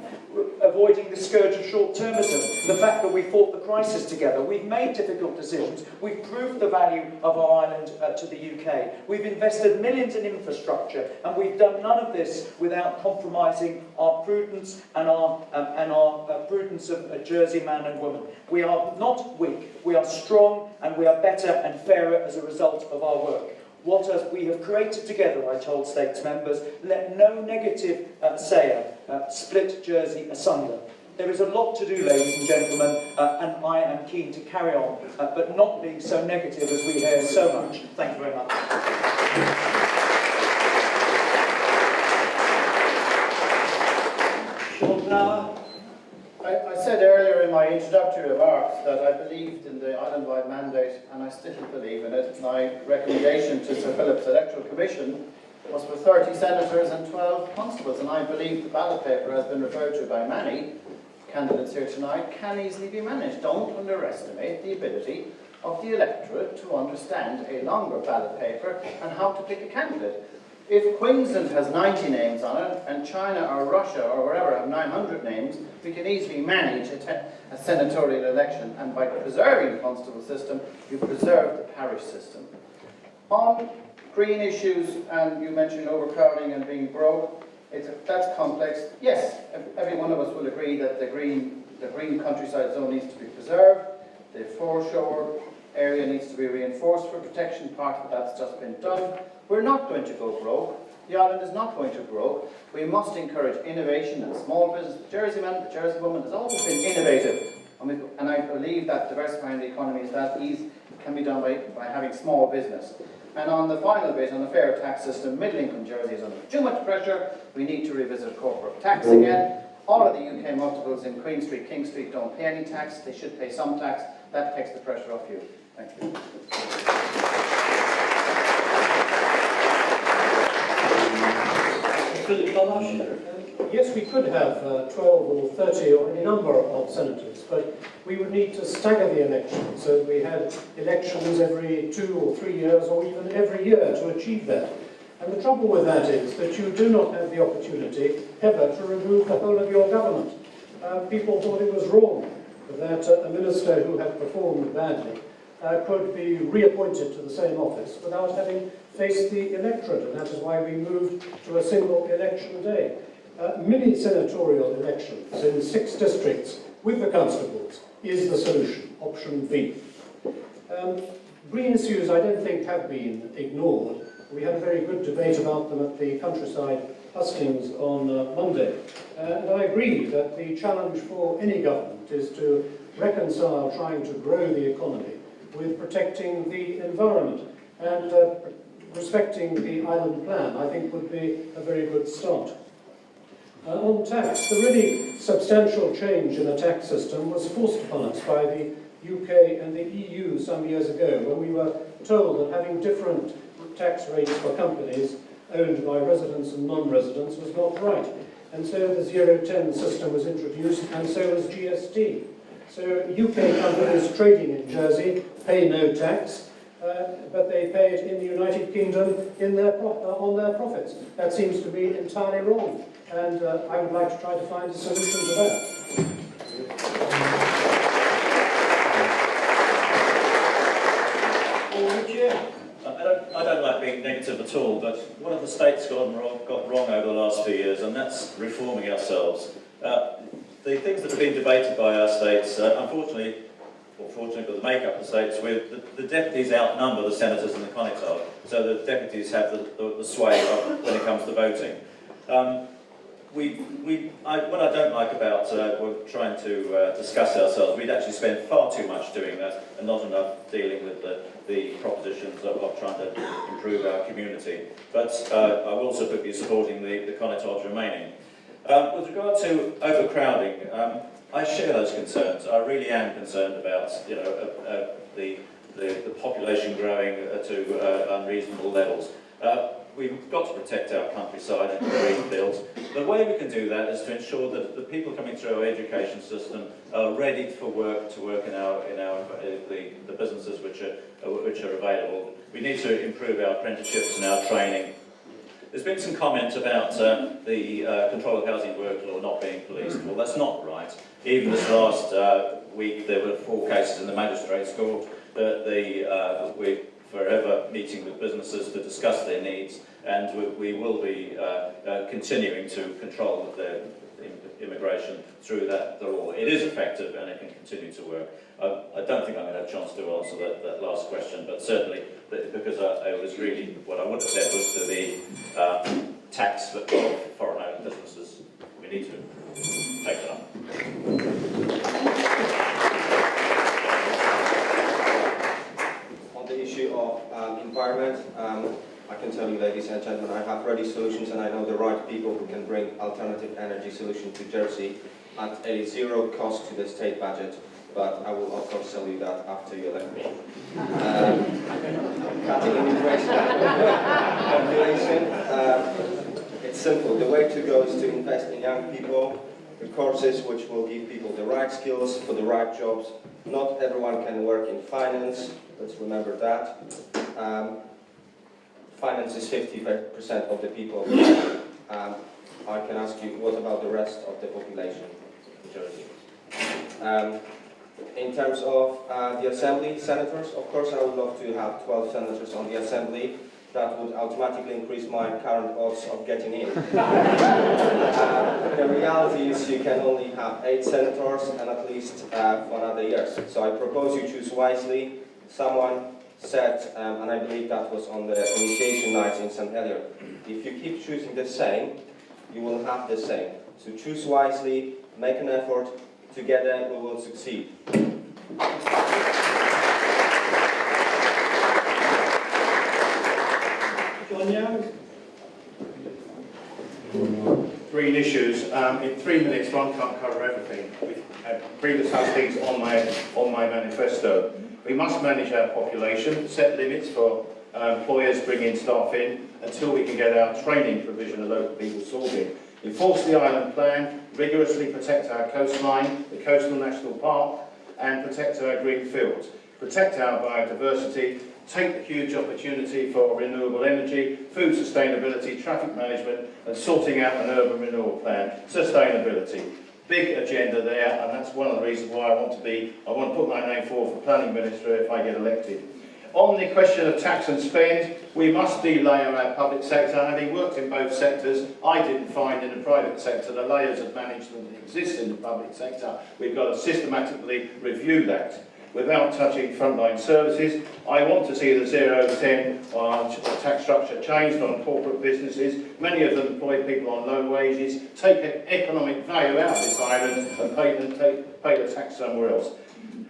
avoiding the scourge of short-termism, the fact that we fought the crisis together. We've made difficult decisions. We've proved the value of our island to the UK. We've invested millions in infrastructure, and we've done none of this without compromising our prudence and our prudence of a Jersey man and woman. We are not weak. We are strong, and we are better and fairer as a result of our work. What we have created together, I told States members, let no negative sayer split Jersey asunder. There is a lot to do, ladies and gentlemen, and I am keen to carry on, but not being so negative as we hear so much. Thank you very much. I said earlier in my introductory remarks that I believed in the island-wide mandate, and I still believe in it. My recommendation to Sir Philip's Electoral Commission was for 30 senators and 12 constables, and I believe the ballot paper has been referred to by many candidates here tonight can easily be managed. Don't underestimate the ability of the electorate to understand a longer ballot paper and how to pick a candidate. If Queensland has 90 names on it, and China or Russia or wherever have 900 names, we can easily manage a senatorial election, and by preserving the constable system, you preserve the parish system. On green issues, and you mentioned overcrowding and being broke, that's complex. Yes, every one of us will agree that the green countryside zone needs to be preserved, the foreshore area needs to be reinforced for protection, part of that's just been done. We're not going to go broke. The island is not going to broke. We must encourage innovation and small business. The Jersey man, the Jersey woman has always been innovative. And I believe that diversifying the economy is that easy, can be done by having small business. And on the final bit, on the fair tax system, middle-income Jersey is under too much pressure. We need to revisit corporate tax again. All of the UK multiples in Queen Street, King Street don't pay any tax. They should pay some tax. That takes the pressure off you. Thank you. Yes, we could have 12 or 30 or any number of senators, but we would need to stagger the elections, so we had elections every 2 or 3 years, or even every year to achieve that. And the trouble with that is that you do not have the opportunity ever to remove the whole of your government. People thought it was wrong that a minister who had performed badly could be reappointed to the same office without having faced the electorate, and that is why we moved to a single election day. Mini senatorial elections in 6 districts with the constables is the solution, option B. Green issues I don't think have been ignored. We had a very good debate about them at the countryside hustings on Monday. And I agree that the challenge for any government is to reconcile trying to grow the economy with protecting the environment, and respecting the island plan, I think, would be a very good start. On tax, the really substantial change in the tax system was forced upon us by the UK and the EU some years ago, when we were told that having different tax rates for companies owned by residents and non-residents was not right. And so the 0-10 system was introduced, and so was GST. So UK companies trading in Jersey pay no tax, but they pay it in the United Kingdom on their profits. That seems to be entirely wrong, and I would like to try to find a solution to that. I don't like being negative at all, but what have the states got wrong over the last few years, and that's reforming ourselves. The things that have been debated by our states, unfortunately, or fortunately for the make-up of the states, with the deputies outnumber the senators and the Conitar, so the deputies have the sway when it comes to voting. What I don't like about we're trying to discuss ourselves, we'd actually spend far too much doing that and not enough dealing with the propositions of trying to improve our community. But I will also be supporting the Conitar's remaining. With regard to overcrowding, I share those concerns. I really am concerned about the population growing to unreasonable levels. We've got to protect our countryside and green fields, but way we can do that is to ensure that the people coming through our education system are ready for work, to work in the businesses which are available. We need to improve our apprenticeships and our training. There's been some comment about the Control of Housing Work Law not being policed. Well, that's not right. Even this last week, there were 4 cases in the Magistrates' Court that we're forever meeting with businesses to discuss their needs, and we will be continuing to control their immigration through the law. It is effective and it can continue to work. I don't think I'm going to have a chance to answer that last question, but certainly because I was really, what I would have said was to the tax of foreign-owned businesses. We need to take it up. On the issue of environment, I can tell you, ladies and gentlemen, I have ready solutions and I know the right people who can bring alternative energy solution to Jersey at a 0 cost to the state budget. But I will of course tell you that after you elect me. Cutting immigration population, it's simple. The way to go is to invest in young people, the courses which will give people the right skills for the right jobs. Not everyone can work in finance, let's remember that. Finance is 50% of the people. I can ask you, what about the rest of the population in Jersey? In terms of the Assembly, senators, of course I would love to have 12 senators on the Assembly. That would automatically increase my current odds of getting in. The reality is you can only have 8 senators and at least for another year. So I propose you choose wisely. Someone said, and I believe that was on the initiation night in St. Helier, if you keep choosing the same, you will have the same. So choose wisely, make an effort, together we will succeed. John Young. Green issues. In 3 minutes, one can't cover everything. We've had previous hustings on my manifesto. We must manage our population, set limits for employers bringing staff in until we can get our training provision of local people sorted. Enforce the island plan, rigorously protect our coastline, the coastal national park, and protect our green fields. Protect our biodiversity, take the huge opportunity for renewable energy, food sustainability, traffic management, and sorting out an urban renewal plan. Sustainability. Big agenda there, and that's one of the reasons why I want to put my name forward for Planning Minister if I get elected. On the question of tax and spend, we must delayer our public sector. Having worked in both sectors, I didn't find in the private sector the layers of management that exist in the public sector. We've got to systematically review that. Without touching frontline services, I want to see the 0-10 tax structure changed on corporate businesses. Many of them employ people on low wages, take economic value out of this island and pay the tax somewhere else.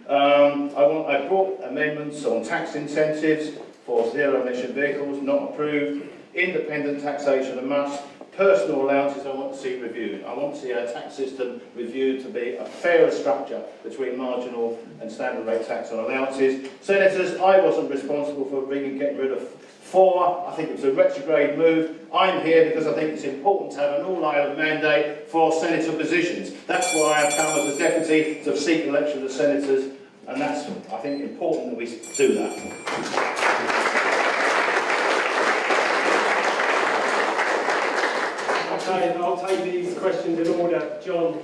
I brought amendments on tax incentives for zero-emission vehicles, not approved. Independent taxation a must. Personal allowances I want to see reviewed. I want to see our tax system reviewed to be a fairer structure between marginal and standard rate tax on allowances. Senators, I wasn't responsible for getting rid of 4. I think it was a retrograde move. I'm here because I think it's important to have an all-island mandate for senator positions. That's why I've come as a deputy to seek election of senators, and that's, I think, important that we do that. Okay, I'll take these questions in order. John,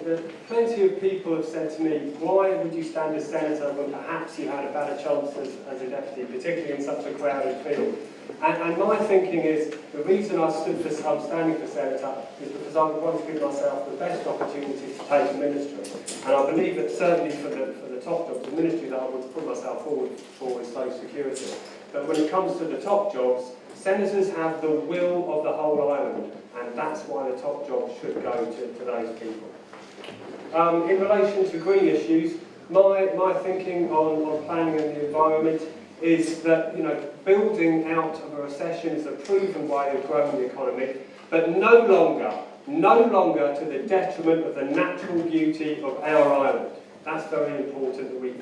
plenty of people have said to me, why would you stand as senator when perhaps you had a better chance as a deputy, particularly in such a crowded field? And my thinking is, the reason I'm standing for senator is because I want to give myself the best opportunity to take a ministry. And I believe that certainly for the top job, the ministry that I want to put myself forward for is social security. But when it comes to the top jobs, senators have the will of the whole island, and that's why the top jobs should go to those people. In relation to green issues, my thinking on planning and the environment is that, building out of a recession is a proven way of growing the economy, but no longer to the detriment of the natural beauty of our island. That's very important that we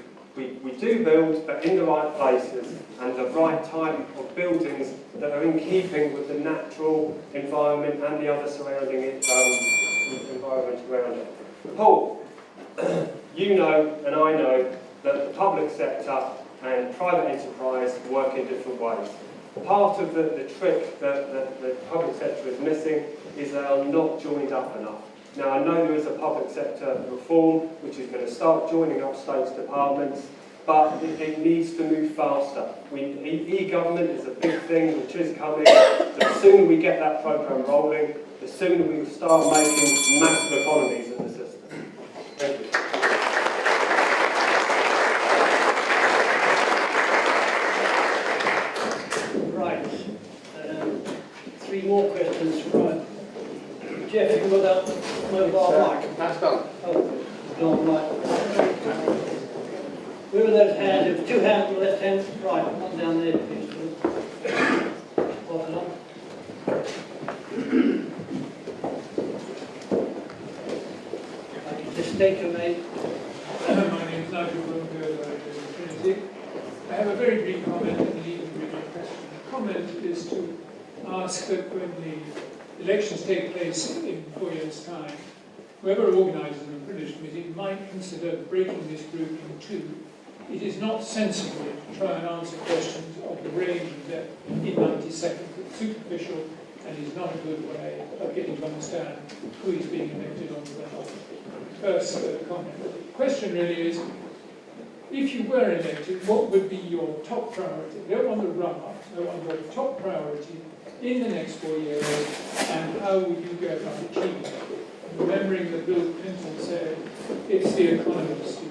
do build, but in the right places and the right type of buildings that are in keeping with the natural environment and the other surrounding Parliament around it. Paul, you know and I know that the public sector and private enterprise work in different ways. Part of the trick that the public sector is missing is they are not joined up enough. Now, I know there is a public sector reform which is going to start joining up states' departments, but it needs to move faster. E-government is a big thing which is coming. The sooner we get that programme rolling, the sooner we will start making massive economies in the system. Thank you. Right. 3 more questions. Right. Jeff, you got that mobile mic? That's done. Oh, go on, right. Where are those hands? There was 2 hands on the left hand. Right, one down there, please. Bottom up. Just state your name. My name is Nigel Bromfield, I live in Trinity. I have a very brief comment and a legal question. The comment is to ask that when the elections take place in 4 years' time, whoever organises the British Committee might consider breaking this group in 2. It is not sensible to try and answer questions of the range of depth in 90 seconds. It's superficial and is not a good way of getting to understand who is being elected on the ballot. First comment. The question really is, if you were elected, what would be your top priority? I don't want the run-up, I want your top priority in the next 4 years, and how would you go about achieving it? Remembering that Bill Clinton said, it's the economy, Stewart.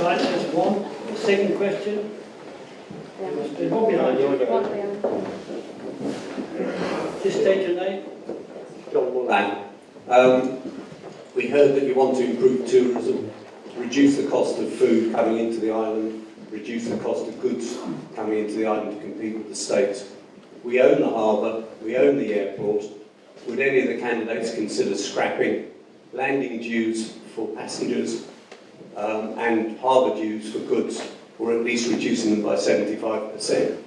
Right, that's one. Second question. There's one behind you. Just state your name. Bang. We heard that you want to improve tourism, reduce the cost of food coming into the island, reduce the cost of goods coming into the island to compete with the States. We own the harbour, we own the airport. Would any of the candidates consider scrapping landing dues for passengers and harbour dues for goods, or at least reducing them by 75%?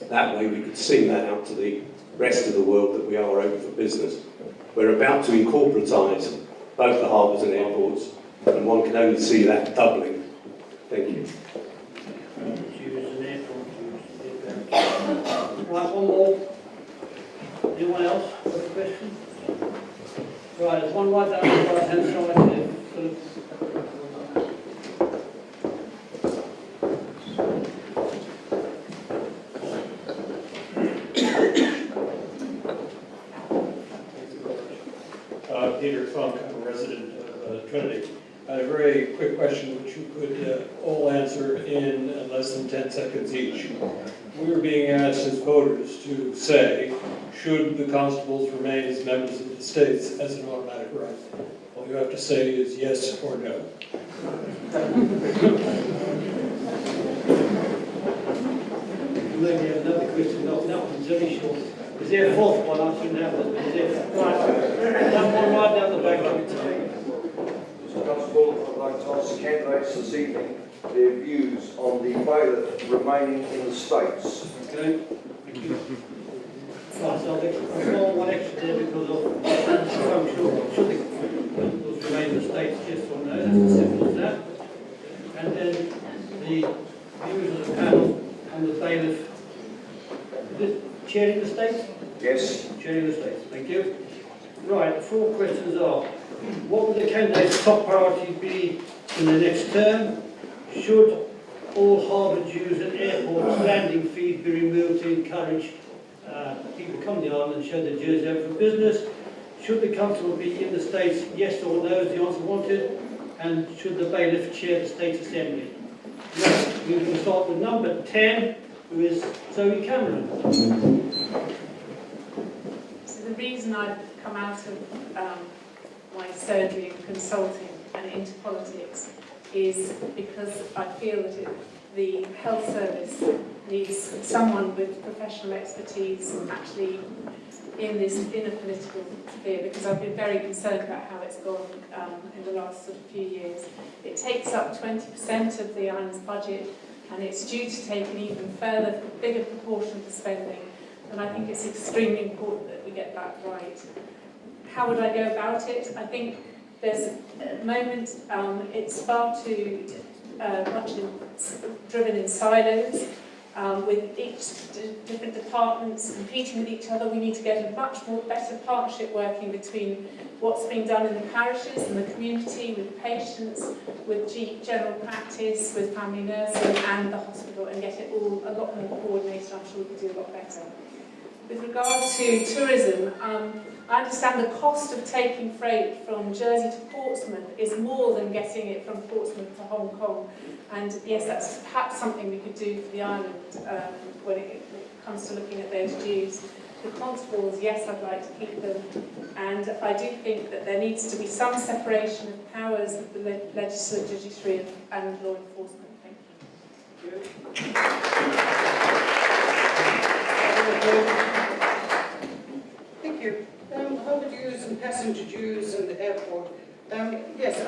That way we could sing that out to the rest of the world that we are open for business. We're about to incorporatise both the harbours and airports, and one can only see that doubling. Thank you. Right, one more. Anyone else got a question? Right, there's one right down the right hand side there. Peter Funk, I'm a resident of Trinity. I had a very quick question which you could all answer in less than 10 seconds each. We were being asked as voters to say, should the constables remain as members of the states as an automatic right? All you have to say is yes or no. Maybe another question, no, that one's very short. Is there a fourth one? I shouldn't have that. Is there? Right, one more right down the back. Mr. Constable, I'd like to ask the candidates this evening their views on the bailiff remaining in the States. Okay, thank you. Right, so I've got one extra there because of I'm sure should the principles remain in the States, yes or no, that's as simple as that. And then the views of the panel on the bailiff. Is it chairing the States? Yes. Chairing the States, thank you. Right, the 4 questions are, what would the candidate's top priority be in the next term? Should all harbour dues and airports landing fees be removed to encourage people to come to the island and show their jersey over for business? Should the constable be in the States, yes or no, is the answer wanted? And should the bailiff chair the State Assembly? Right, we can start with number 10, who is Zoe Cameron. So the reason I've come out of my surgery and consulting and into politics is because I feel that the health service needs someone with professional expertise actually in a political sphere, because I've been very concerned about how it's gone in the last sort of few years. It takes up 20% of the island's budget, and it's due to take an even bigger proportion of the spending and I think it's extremely important that we get that right. How would I go about it? I think there's at the moment it's far too much driven in silos, with different departments competing with each other. We need to get a much better partnership working between what's being done in the parishes and the community, with patients, with general practice, with family nursing and the hospital, and get it all a lot more coordinated. I'm sure we could do a lot better. With regard to tourism, I understand the cost of taking freight from Jersey to Portsmouth is more than getting it from Portsmouth to Hong Kong. And yes, that's perhaps something we could do for the island when it comes to looking at those dues. The constables, yes, I'd like to keep them. And I do think that there needs to be some separation of powers of the legislature, judiciary and law enforcement. Thank you. Thank you. Harbour dues and passenger dues and airport. Yes,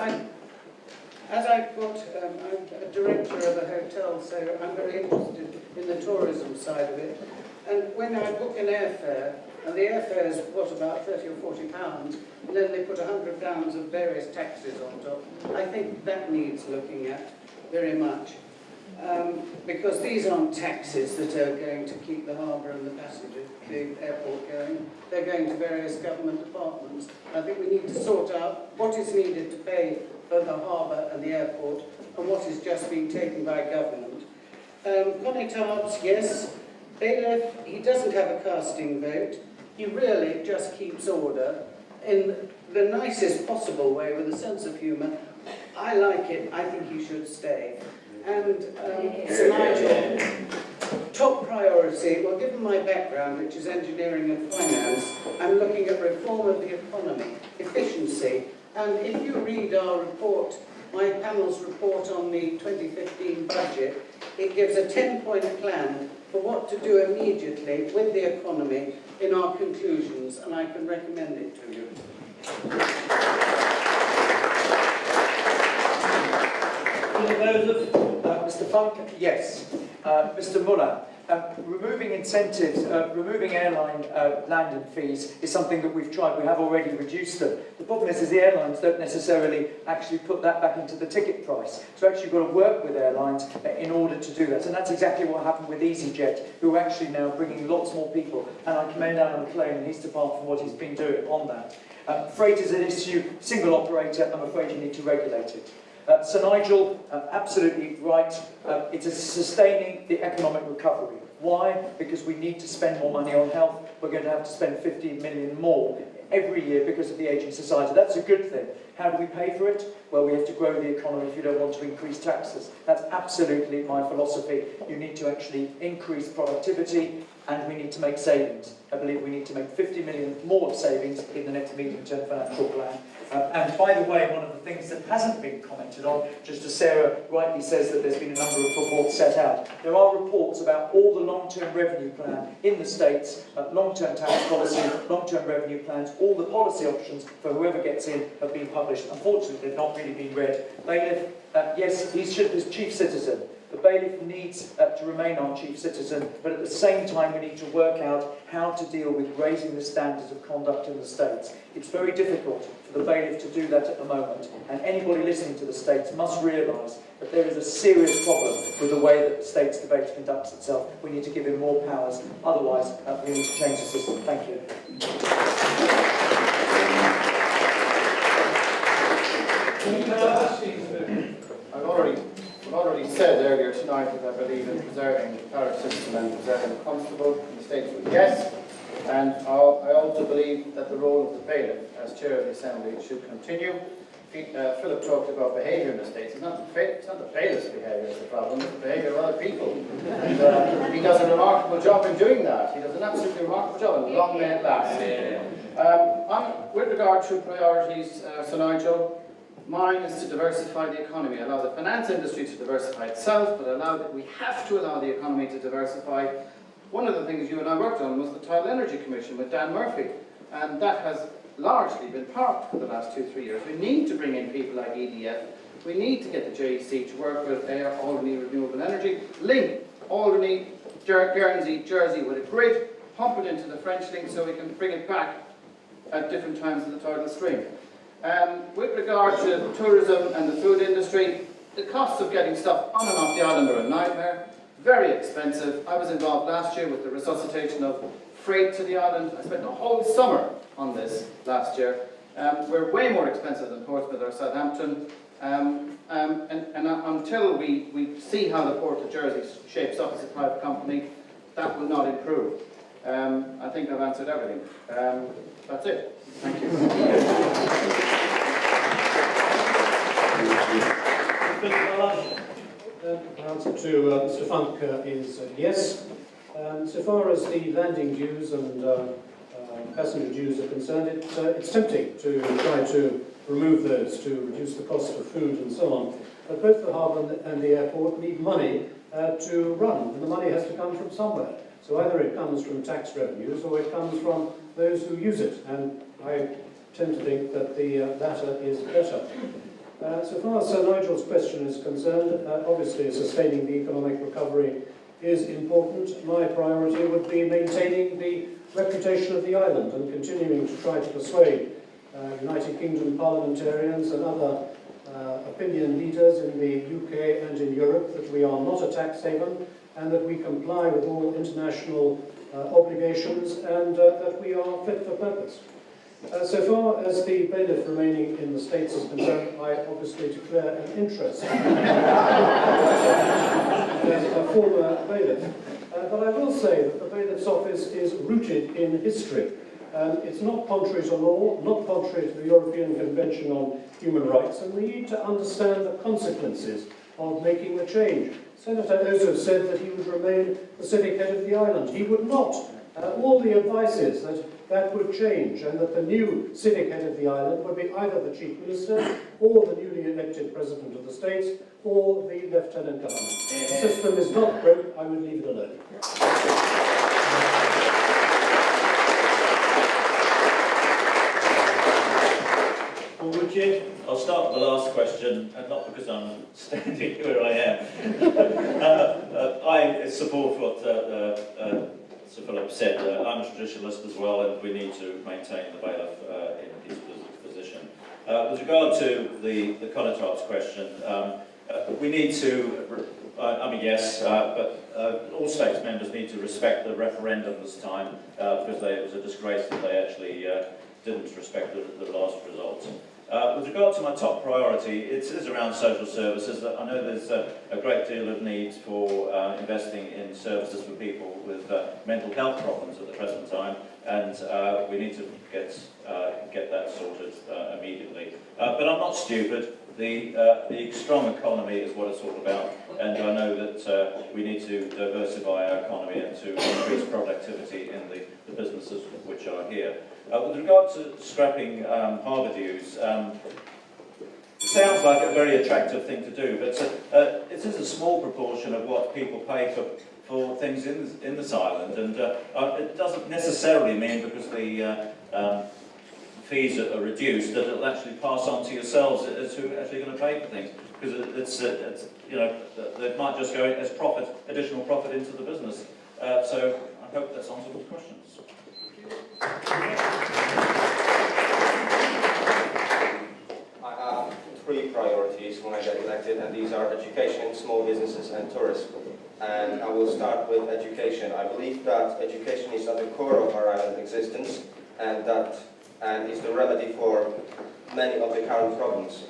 as I've got, I'm a director of a hotel, so I'm very interested in the tourism side of it. And when I book an airfare, and the airfare is, what, about £30 or £40, and then they put £100 of various taxes on top, I think that needs looking at very much. Because these aren't taxes that are going to keep the harbour and the airport going. They're going to various government departments. I think we need to sort out what is needed to pay for the harbour and the airport and what is just being taken by government. Connétable, yes. Bailiff, he doesn't have a casting vote. He really just keeps order in the nicest possible way with a sense of humour. I like it. I think he should stay. And Sir Nigel, top priority, well, given my background, which is engineering and finance, I'm looking at reform of the economy, efficiency. And if you read our report, my panel's report on the 2015 budget, it gives a 10-point plan for what to do immediately with the economy in our conclusions, and I can recommend it to you. Mr. Funk, yes. Mr. Muller, removing incentives, removing airline landing fees is something that we've tried. We have already reduced them. The problem is the airlines don't necessarily actually put that back into the ticket price. So actually you've got to work with airlines in order to do that. And that's exactly what happened with EasyJet, who are actually now bringing lots more people. And I commend Alan McLean and his department for what he's been doing on that. Freight is an issue, single operator, I'm afraid you need to regulate it. Sir Nigel, absolutely right. It is sustaining the economic recovery. Why? Because we need to spend more money on health. We're going to have to spend 15 million more every year because of the ageing society. That's a good thing. How do we pay for it? Well, we have to grow the economy if you don't want to increase taxes. That's absolutely my philosophy. You need to actually increase productivity and we need to make savings. I believe we need to make 50 million more savings in the next medium-term financial plan. And by the way, one of the things that hasn't been commented on, just as Sarah rightly says that there's been a number of reports set out, there are reports about all the long-term revenue plan in the States, long-term tax policy, long-term revenue plans, all the policy options for whoever gets in have been published. Unfortunately, they've not really been read. Bailiff, yes, he should be chief citizen. The bailiff needs to remain our chief citizen, but at the same time we need to work out how to deal with raising the standards of conduct in the States. It's very difficult for the bailiff to do that at the moment, and anybody listening to the States must realise that there is a serious problem with the way that the States debate conducts itself. We need to give him more powers, otherwise we need to change the system. Thank you. I've already said earlier tonight that I believe in preserving the parish system and preserving the constable in the States with yes. And I also believe that the role of the bailiff as chair of the assembly should continue. Philip talked about behaviour in the States. It's not the bailiff's behaviour that's the problem, it's the behaviour of other people. And he does a remarkable job in doing that. He does an absolutely remarkable job, and long may it last. With regard to priorities, Sir Nigel, mine is to diversify the economy, allow the finance industry to diversify itself, but we have to allow the economy to diversify. One of the things you and I worked on was the Tidal Energy Commission with Dan Murphy, and that has largely been parked for the last 2-3 years. We need to bring in people like EDF. We need to get the JEC to work with Albany Renewable Energy, link Albany, Guernsey, Jersey with a grid, pump it into the French link so we can bring it back at different times of the tidal stream. With regard to tourism and the food industry, the costs of getting stuff on and off the island are a nightmare, very expensive. I was involved last year with the resuscitation of freight to the island. I spent the whole summer on this last year. We're way more expensive than Portsmouth or Southampton. And until we see how the Port of Jersey shapes up as a private company, that will not improve. I think I've answered everything. That's it. Thank you. The answer to Mr. Funk is yes. So far as the landing dues and passenger dues are concerned, it's tempting to try to remove those to reduce the cost of food and so on. But both the harbour and the airport need money to run, and the money has to come from somewhere. So either it comes from tax revenues or it comes from those who use it, and I tend to think that the latter is better. So far as Sir Nigel's question is concerned, obviously sustaining the economic recovery is important. My priority would be maintaining the reputation of the island and continuing to try to persuade United Kingdom parliamentarians and other opinion leaders in the UK and in Europe that we are not a tax haven and that we comply with all international obligations and that we are fit for purpose. So far as the bailiff remaining in the States is concerned, I obviously declare an interest as a former bailiff. But I will say that the bailiff's office is rooted in history. It's not contrary to law, not contrary to the European Convention on Human Rights, and we need to understand the consequences of making the change. Senator Ozov said that he would remain the civic head of the island. He would not. All the advice is that that would change and that the new civic head of the island would be either the chief minister or the newly elected president of the States or the lieutenant governor. The system is not broke. I would leave it alone. Would you? I'll start with the last question, and not because I'm standing where I am. I support what Sir Philip said. I'm a traditionalist as well, and we need to maintain the bailiff in his position. With regard to the Conitar's question, we need to, I mean, yes, but all States members need to respect the referendum this time, because it was a disgrace that they actually didn't respect the last results. With regard to my top priority, it is around social services. I know there's a great deal of need for investing in services for people with mental health problems at the present time, and we need to get that sorted immediately. But I'm not stupid. The strong economy is what it's all about, and I know that we need to diversify our economy and to increase productivity in the businesses which are here. With regard to scrapping harbour dues, it sounds like a very attractive thing to do, but it is a small proportion of what people pay for things in this island, and it doesn't necessarily mean because the fees are reduced that it'll actually pass on to yourselves as who are actually going to pay for things, because it's you know, it might just go as profit, additional profit into the business. So I hope that's answered all the questions. I have three priorities when I get elected, and these are education, small businesses and tourism. And I will start with education. I believe that education is at the core of our island existence, and is the remedy for many of the current problems.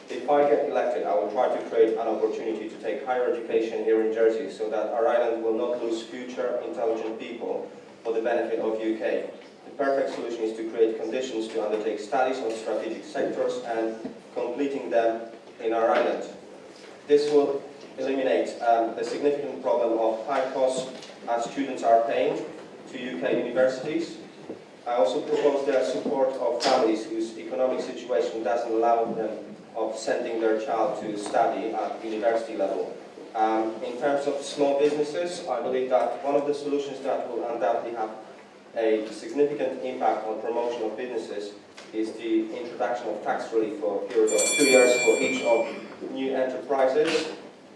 If I get elected, I will try to create an opportunity to take higher education here in Jersey so that our island will not lose future intelligent people for the benefit of UK. The perfect solution is to create conditions to undertake studies on strategic sectors and completing them in our island. This will eliminate the significant problem of high costs as students are paying to UK universities. I also propose the support of families whose economic situation doesn't allow them of sending their child to study at university level. In terms of small businesses, I believe that one of the solutions that will undoubtedly have a significant impact on promotion of businesses is the introduction of tax relief for a period of 2 years for each of new enterprises.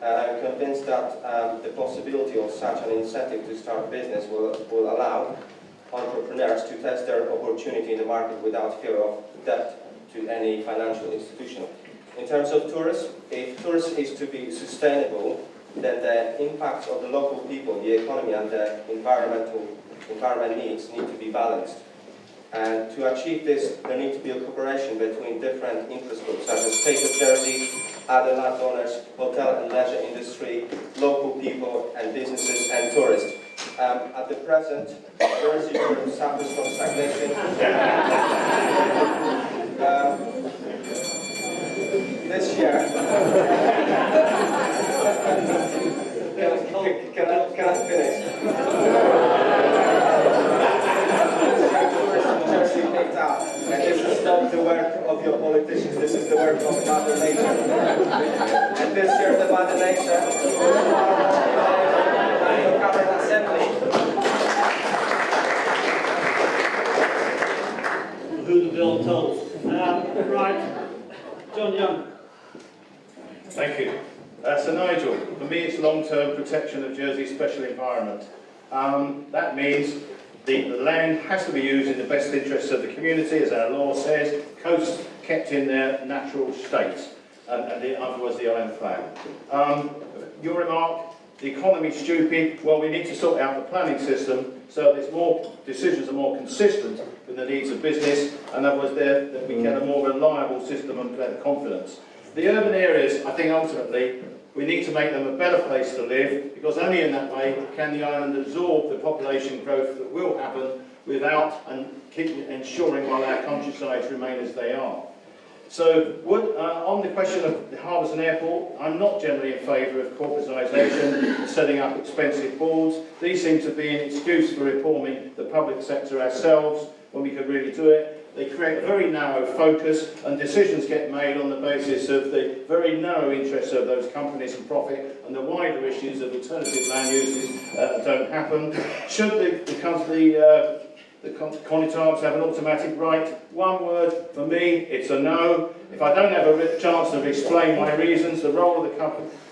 and I'm convinced that the possibility of such an incentive to start business will allow entrepreneurs to test their opportunity in the market without fear of debt to any financial institution. In terms of tourism, if tourism is to be sustainable, then the impacts of the local people, the economy and the environment needs need to be balanced. And to achieve this, there needs to be a cooperation between different interest groups, such as State of Jersey, other landowners, hotel and leisure industry, local people and businesses and tourists. At the present, Jersey tourism suffers from stagnation. This year, can I finish? Jersey picked up, and this is not the work of your politicians, this is the work of Mother Nature. And this year, the Mother Nature was the Cabinet Assembly. Who the bill tolls. Right, John Young. Thank you. So Nigel, for me it's long-term protection of Jersey's special environment. That means the land has to be used in the best interests of the community, as our law says, coasts kept in their natural state, and in other words the island flag. Your remark, the economy's stupid, well we need to sort out the planning system so that more decisions are more consistent with the needs of business, and that was there that we get a more reliable system and better confidence. The urban areas, I think ultimately, we need to make them a better place to live, because only in that way can the island absorb the population growth that will happen without and keep ensuring while our countrysides remain as they are. So, on the question of the harbours and airport, I'm not generally in favour of corporatisation, setting up expensive boards. These seem to be an excuse for reforming the public sector ourselves when we could really do it. They create a very narrow focus, and decisions get made on the basis of the very narrow interests of those companies and profit, and the wider issues of alternative land uses don't happen. Should the Conitabs have an automatic right? One word, for me, it's a no. If I don't have a chance to explain my reasons, the role of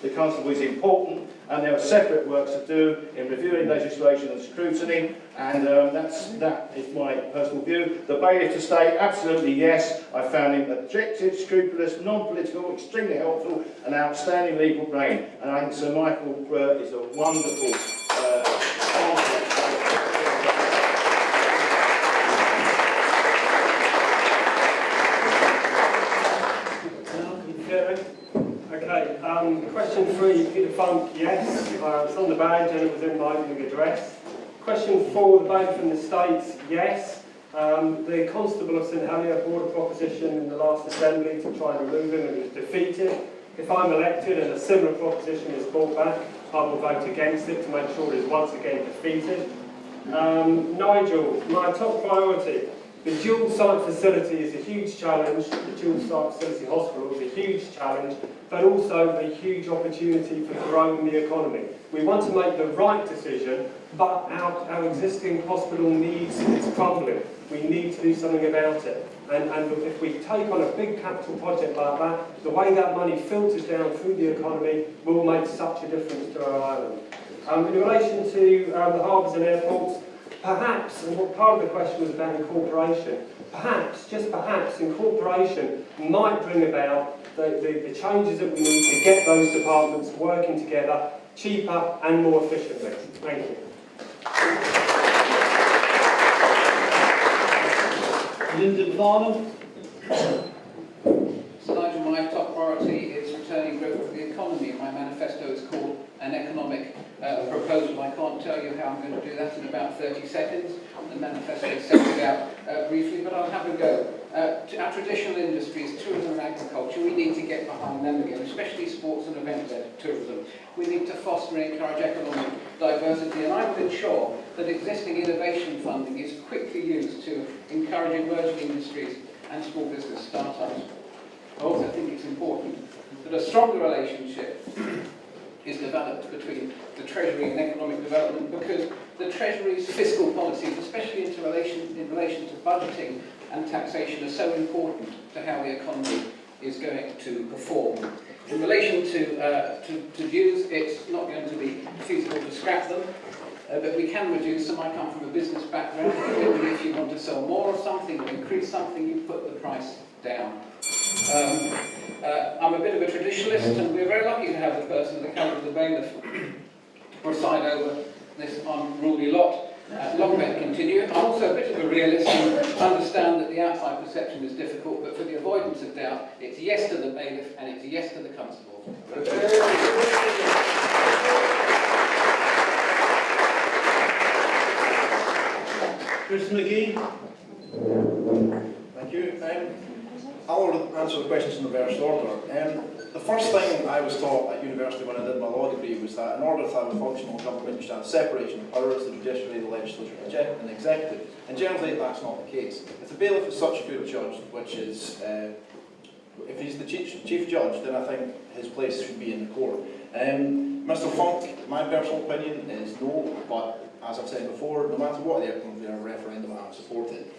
the Constable is important, and there are separate works to do in reviewing legislation and scrutiny, and that is my personal view. The bailiff to stay, absolutely yes. I found him objective, scrupulous, non-political, extremely helpful, and outstanding legal brain. And I think Sir Michael is a wonderful Okay, question 3, Peter Funk, yes. It's on the badge and it was in my opening address. Question 4, the bailiff in the States, yes. The Constable of St Helier brought a proposition in the last assembly to try and remove him and it was defeated. If I'm elected and a similar proposition is brought back, I will vote against it to make sure it is once again defeated. Nigel, my top priority. The dual site facility is a huge challenge, the dual site facility hospital is a huge challenge, but also a huge opportunity for growing the economy. We want to make the right decision, but our existing hospital it's crumbling. We need to do something about it. And if we take on a big capital project like that, the way that money filters down through the economy will make such a difference to our island. In relation to the harbours and airports, perhaps, and what part of the question was about incorporation, perhaps, just perhaps, incorporation might bring about the changes that we need to get those departments working together cheaper and more efficiently. Thank you. Lyndon Farnham. So Nigel, my top priority is returning growth of the economy. My manifesto is called An Economic Proposal. I can't tell you how I'm going to do that in about 30 seconds. The manifesto sets it out briefly, but I'll have a go. Our traditional industries, tourism and agriculture, we need to get behind them again, especially sports and event-led tourism. We need to foster and encourage economic diversity, and I will ensure that existing innovation funding is quickly used to encourage emerging industries and small business startups. I also think it's important that a stronger relationship is developed between the Treasury and economic development, because the Treasury's fiscal policies, especially in relation to budgeting and taxation, are so important to how the economy is going to perform. In relation to dues, it's not going to be feasible to scrap them, but we can reduce them. I come from a business background. Clearly, if you want to sell more of something or increase something, you put the price down. I'm a bit of a traditionalist, and we're very lucky to have the person accountable to the bailiff preside over this unruly lot. Long may it continue. I'm also a bit of a realist and understand that the outside perception is difficult, but for the avoidance of doubt, it's yes to the bailiff and it's yes to the constable. Chris McGee. Thank you. I'll answer the questions in reverse order. The first thing I was taught at university when I did my law degree was that in order to have a functional government, you should have separation of powers, the judiciary, the legislature, and the executive. And generally, that's not the case. If the bailiff is such a good judge, which is, if he's the chief judge, then I think his place should be in the court. Mr. Funk, my personal opinion is no, but as I've said before, no matter what the outcome of their referendum, I support it.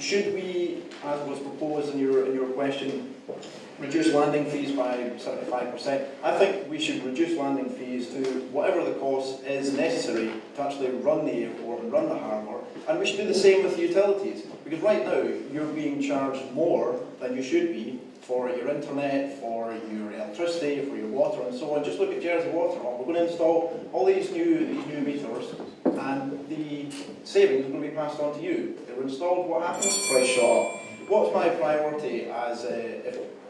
Should we, as was proposed in your question, reduce landing fees by 75%? I think we should reduce landing fees to whatever the cost is necessary to actually run the airport and run the harbour, and we should do the same with the utilities, because right now you're being charged more than you should be for your internet, for your electricity, for your water and so on. Just look at Jersey Water. We're going to install all these new meters, and the savings are going to be passed on to you. They're installed, what happens? Price shot up. What's my priority as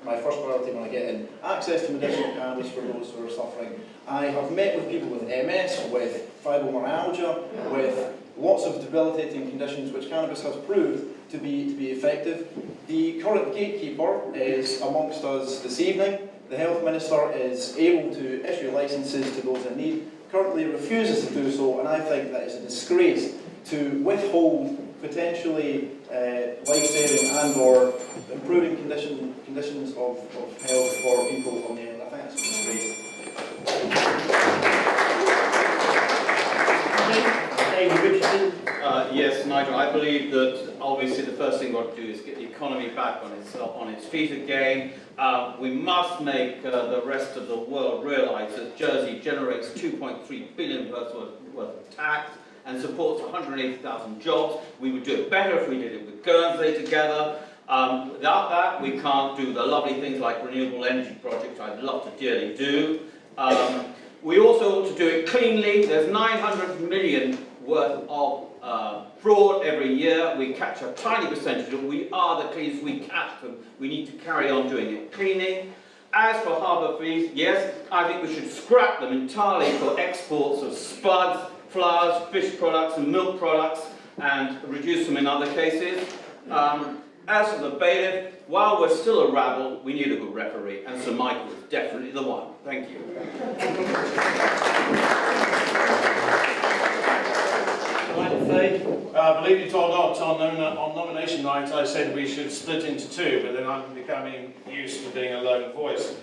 my first priority when I get in? Access to medicinal cannabis for those who are suffering. I have met with people with MS, with fibromyalgia, with lots of debilitating conditions which cannabis has proved to be effective. The current gatekeeper is amongst us this evening. The Health Minister is able to issue licences to those in need, currently refuses to do so, and I think that is a disgrace to withhold potentially life-saving and or improving conditions of health for people on the island. I think that's a disgrace. Yes, Nigel, I believe that obviously the first thing we've got to do is get the economy back on its feet again. We must make the rest of the world realise that Jersey generates 2.3 billion worth of tax and supports 180,000 jobs. We would do it better if we did it with Guernsey together. Without that, we can't do the lovely things like renewable energy projects I'd love to dearly do. We also ought to do it cleanly. There's 900 million worth of fraud every year. We catch a tiny percentage of them. We are the cleanest. We catch them. We need to carry on doing it. Cleaning. As for harbour fees, yes, I think we should scrap them entirely for exports of spuds, flowers, fish products and milk products, and reduce them in other cases. As for the bailiff, while we're still a rabble, we need a good referee, and Sir Michael is definitely the one. Thank you. Believe it or not, on nomination night I said we should split into two, but then I'm becoming used to being a lone voice.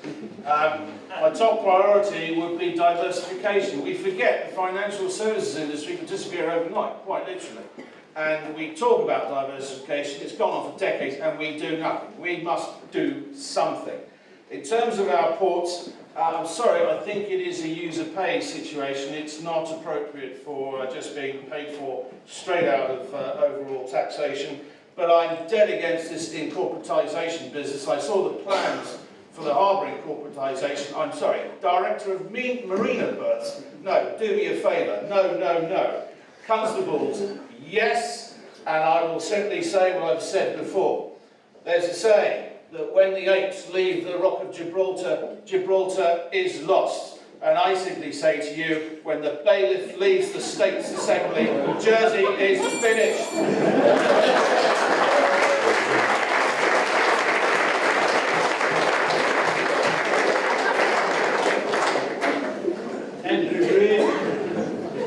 My top priority would be diversification. We forget the financial services industry can disappear overnight, quite literally. And we talk about diversification, it's gone on for decades, and we do nothing. We must do something. In terms of our ports, I'm sorry, I think it is a user pay situation. It's not appropriate for just being paid for straight out of overall taxation. But I'm dead against this incorporatisation business. I saw the plans for the harbour incorporatisation. I'm sorry, Director of Marina Berths. No, do me a favour. No, no, no. Constables, yes, and I will simply say what I've said before. There's a saying that when the apes leave the Rock of Gibraltar, Gibraltar is lost. And I simply say to you, when the bailiff leaves the States Assembly, Jersey is finished.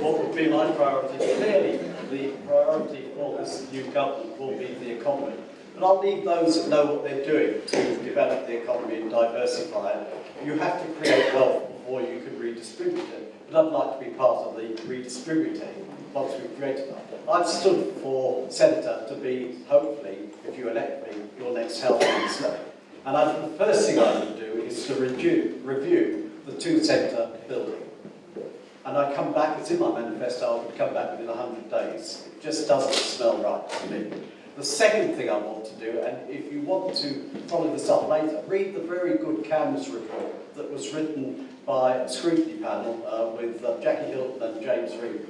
What would be my priority? Clearly, the priority for this new government will be the economy. But I'll leave those that know what they're doing to develop the economy and diversify it. You have to create wealth before you can redistribute it. But I'd like to be part of the redistributing once we've created that. I've stood for Senator to be, hopefully, if you elect me, your next health minister. And I think the first thing I would do is to review the 2 centre building. And I come back, it's in my manifesto, I would come back within 100 days. It just doesn't smell right to me. The second thing I want to do, and if you want to follow this up later, read the very good CAMS report that was written by a scrutiny panel with Jackie Hilton and James Reed,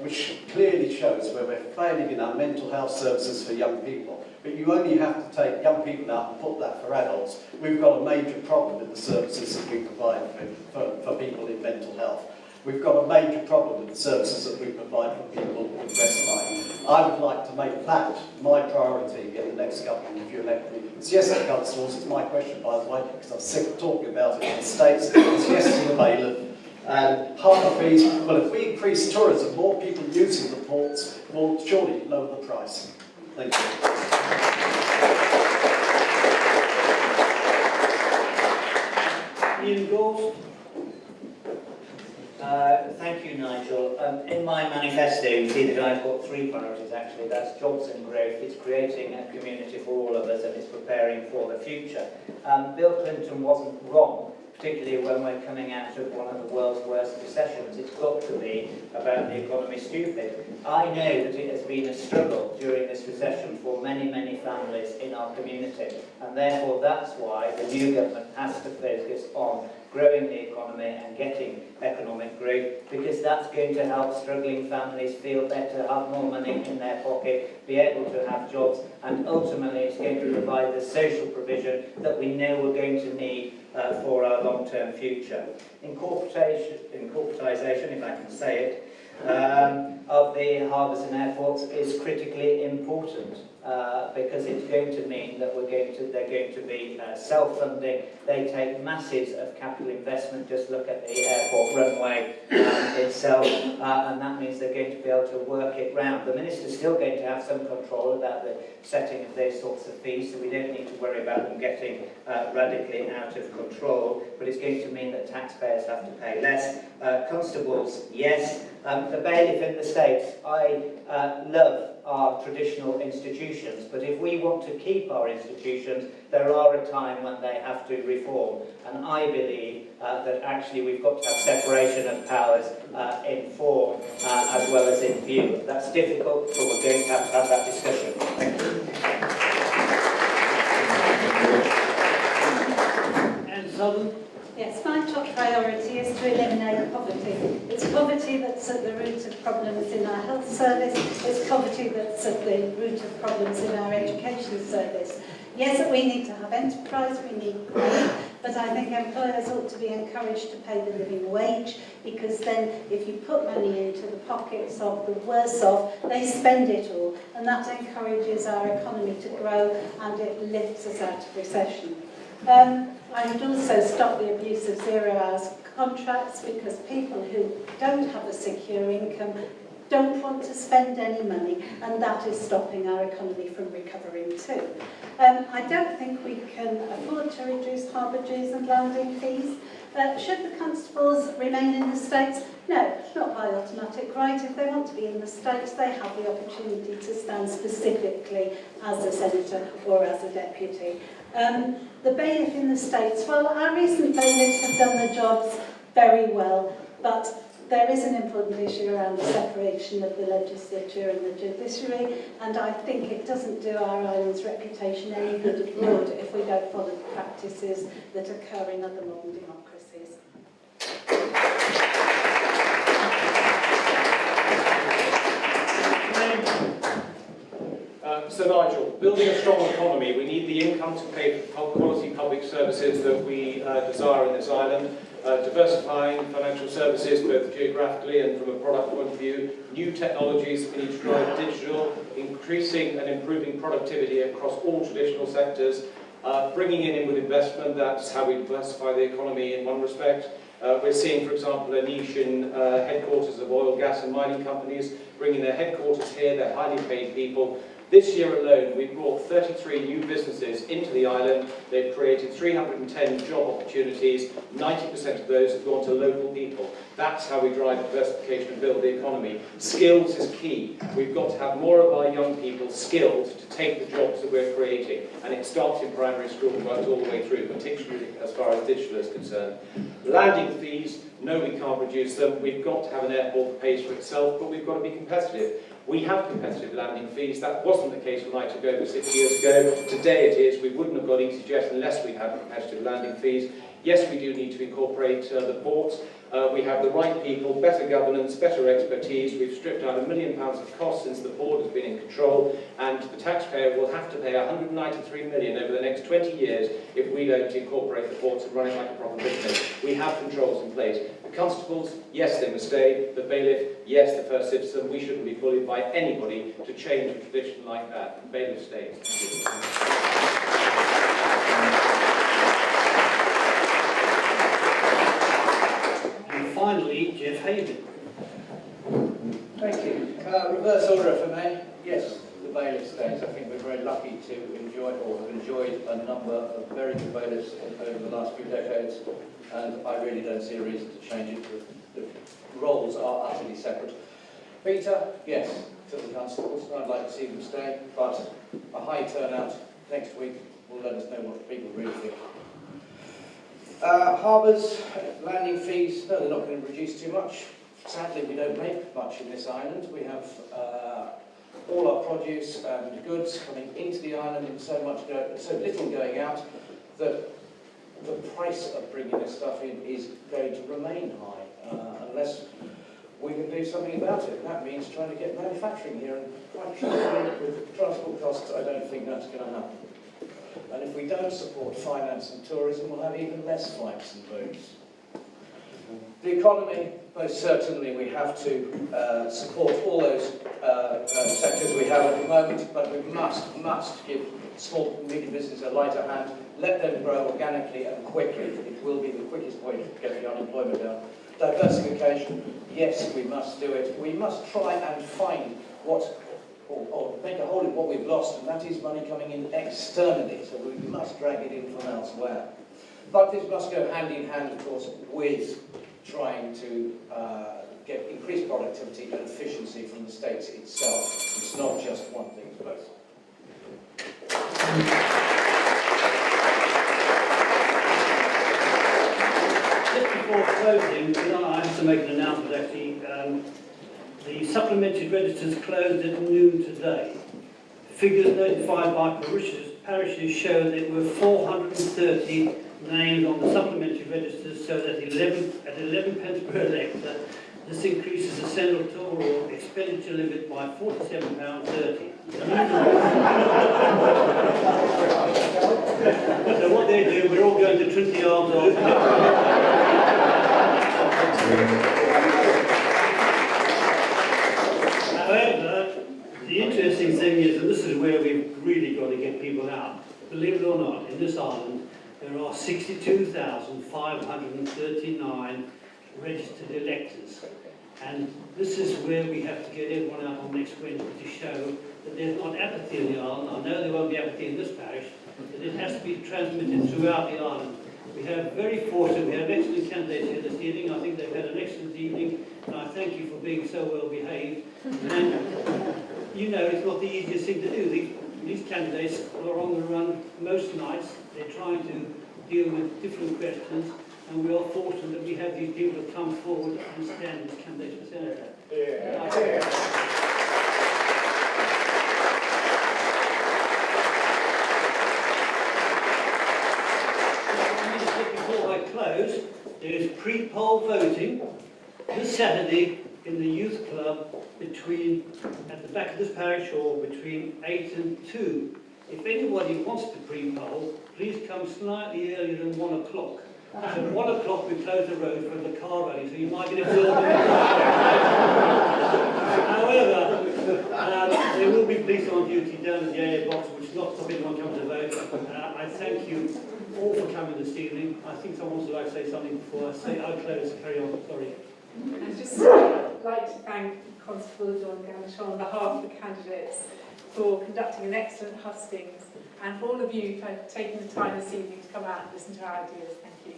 which clearly shows where we're failing in our mental health services for young people. But you only have to take young people out and put that for adults. We've got a major problem with the services that we provide for people in mental health. We've got a major problem with the services that we provide for people with respite. I would like to make that my priority in the next government if you elect me. It's yes to constables, it's my question by the way, because I'm sick of talking about it in the States. It's yes to the bailiff. And harbour fees, well, if we increase tourism, more people using the ports will surely lower the price. Thank you. Ian Gould. Thank you, Nigel. In my manifesto, you see that I've got 3 priorities actually. That's jobs and growth, it's creating a community for all of us, and it's preparing for the future. Bill Clinton wasn't wrong, particularly when we're coming out of one of the world's worst recessions. It's got to be about the economy stupid. I know that it has been a struggle during this recession for many, many families in our community, and therefore that's why the new government has to focus on growing the economy and getting economic growth, because that's going to help struggling families feel better, have more money in their pocket, be able to have jobs, and ultimately it's going to provide the social provision that we know we're going to need for our long-term future. Incorporatisation, if I can say it, of the harbours and airports is critically important because it's going to mean that they're going to be self-funding. They take masses of capital investment. Just look at the airport runway itself, and that means they're going to be able to work it round. The Minister's still going to have some control about the setting of those sorts of fees, so we don't need to worry about them getting radically out of control, but it's going to mean that taxpayers have to pay less. Constables, yes. The bailiff in the States, I love our traditional institutions, but if we want to keep our institutions, there are a time when they have to reform, and I believe that actually we've got to have separation of powers in form as well as in view. That's difficult, but we're going to have that discussion. Thank you. And Southern? Yes, my top priority is to eliminate poverty. It's poverty that's at the root of problems in our health service. It's poverty that's at the root of problems in our education service. Yes, we need to have enterprise, we need growth, but I think employers ought to be encouraged to pay the living wage, because then if you put money into the pockets of the worse off, they spend it all, and that encourages our economy to grow and it lifts us out of recession. I would also stop the abuse of 0 hours contracts, because people who don't have a secure income don't want to spend any money, and that is stopping our economy from recovering too. I don't think we can afford to reduce harbour dues and landing fees. Should the constables remain in the States? No, not by automatic right. If they want to be in the States, they have the opportunity to stand specifically as a senator or as a deputy. The bailiff in the States, well, our recent bailiffs have done the jobs very well, but there is an important issue around the separation of the legislature and the judiciary, and I think it doesn't do our island's reputation any good abroad if we don't follow the practices that occur in other modern democracies. So Nigel, building a strong economy, we need the income to pay for quality public services that we desire in this island, diversifying financial services both geographically and from a product point of view, new technologies, we need to drive digital, increasing and improving productivity across all traditional sectors, bringing in with investment. That's how we diversify the economy in one respect. We're seeing, for example, a niche in headquarters of oil, gas and mining companies, bringing their headquarters here, they're highly paid people. This year alone, we brought 33 new businesses into the island. They've created 310 job opportunities. 90% of those have gone to local people. That's how we drive diversification and build the economy. Skills is key. We've got to have more of our young people skilled to take the jobs that we're creating. And it starts in primary school and runs all the way through, particularly as far as digital is concerned. Landing fees, no, we can't reduce them. We've got to have an airport that pays for itself, but we've got to be competitive. We have competitive landing fees. That wasn't the case when I took over 6 years ago. Today it is. We wouldn't have got EasyJet unless we had competitive landing fees. Yes, we do need to incorporate the ports. We have the right people, better governance, better expertise. We've stripped out £1 million of costs since the board has been in control, and the taxpayer will have to pay £193 million over the next 20 years if we don't incorporate the ports and run it like a proper business. We have controls in place. The constables, yes, they must stay. The bailiff, yes, the first citizen. We shouldn't be bullied by anybody to change a tradition like that. The bailiff stays. Finally, Jeff Haven. Thank you. Reverse order for me. Yes, the bailiff stays. I think we're very lucky to enjoy, or have enjoyed, a number of very good bailiffs over the last few decades, and I really don't see a reason to change it. The roles are utterly separate. Peter, yes, to the constables. I'd like to see them stay, but a high turnout next week will let us know what people really think. Harbours, landing fees, no, they're not going to reduce too much. Sadly, we don't make much in this island. We have all our produce and goods coming into the island and so little going out that the price of bringing this stuff in is going to remain high unless we can do something about it. That means trying to get manufacturing here, and quite frankly, with transport costs, I don't think that's going to happen. And if we don't support finance and tourism, we'll have even less flights and boats. The economy, most certainly we have to support all those sectors we have at the moment, but we must give small and medium business a lighter hand, let them grow organically and quickly. It will be the quickest way to get the unemployment down. Diversification, yes, we must do it. We must try and find or make a hole in what we've lost, and that is money coming in externally, so we must drag it in from elsewhere. But this must go hand in hand, of course, with trying to get increased productivity and efficiency from the state itself. It's not just one thing, it's both. Just before closing, I have to make an announcement actually. The supplementary registers closed at noon today. Figures notified by parishes show there were 430 names on the supplementary registers, so that at 11 pence per elector, this increases the senatorial expenditure limit by £47.30. So what they do, we're all going to Trinity Arms However, the interesting thing is, and this is where we've really got to get people out, believe it or not, in this island, there are 62,539 registered electors. And this is where we have to get everyone out on next Wednesday to show that there's not apathy in the island. I know there won't be apathy in this parish, but it has to be transmitted throughout the island. We have very fortunate, we have excellent candidates here this evening. I think they've had an excellent evening, and I thank you for being so well behaved. And you know, it's not the easiest thing to do. These candidates are on the run most nights. They're trying to deal with different questions, and we are fortunate that we have these people that come forward and stand as candidates for Senator. Before I close, there is pre-poll voting this Saturday in the youth club at the back of this parish hall between 8 and 2. If anybody wants to pre-poll, please come slightly earlier than 1 o'clock. So at 1 o'clock we close the road for the car rally, so you might get a little bit. However, there will be police on duty down at the AA box, which is not stopping anyone coming to vote. I thank you all for coming this evening. I think someone would like to say something before I say I'll close. Carry on, sorry. I'd just like to thank Constable John Gamishon on behalf of the candidates for conducting an excellent hustings, and for all of you for taking the time this evening to come out and listen to our ideas. Thank you.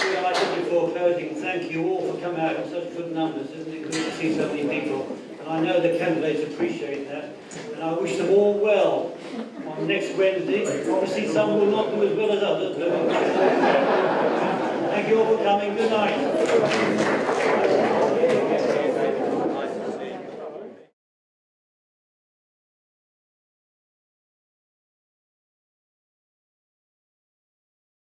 Well, I said before closing, thank you all for coming out in such good numbers. Isn't it good to see so many people? And I know the candidates appreciate that. And I wish them all well on next Wednesday. Obviously some will not do as well as others, but thank you all for coming. Good night.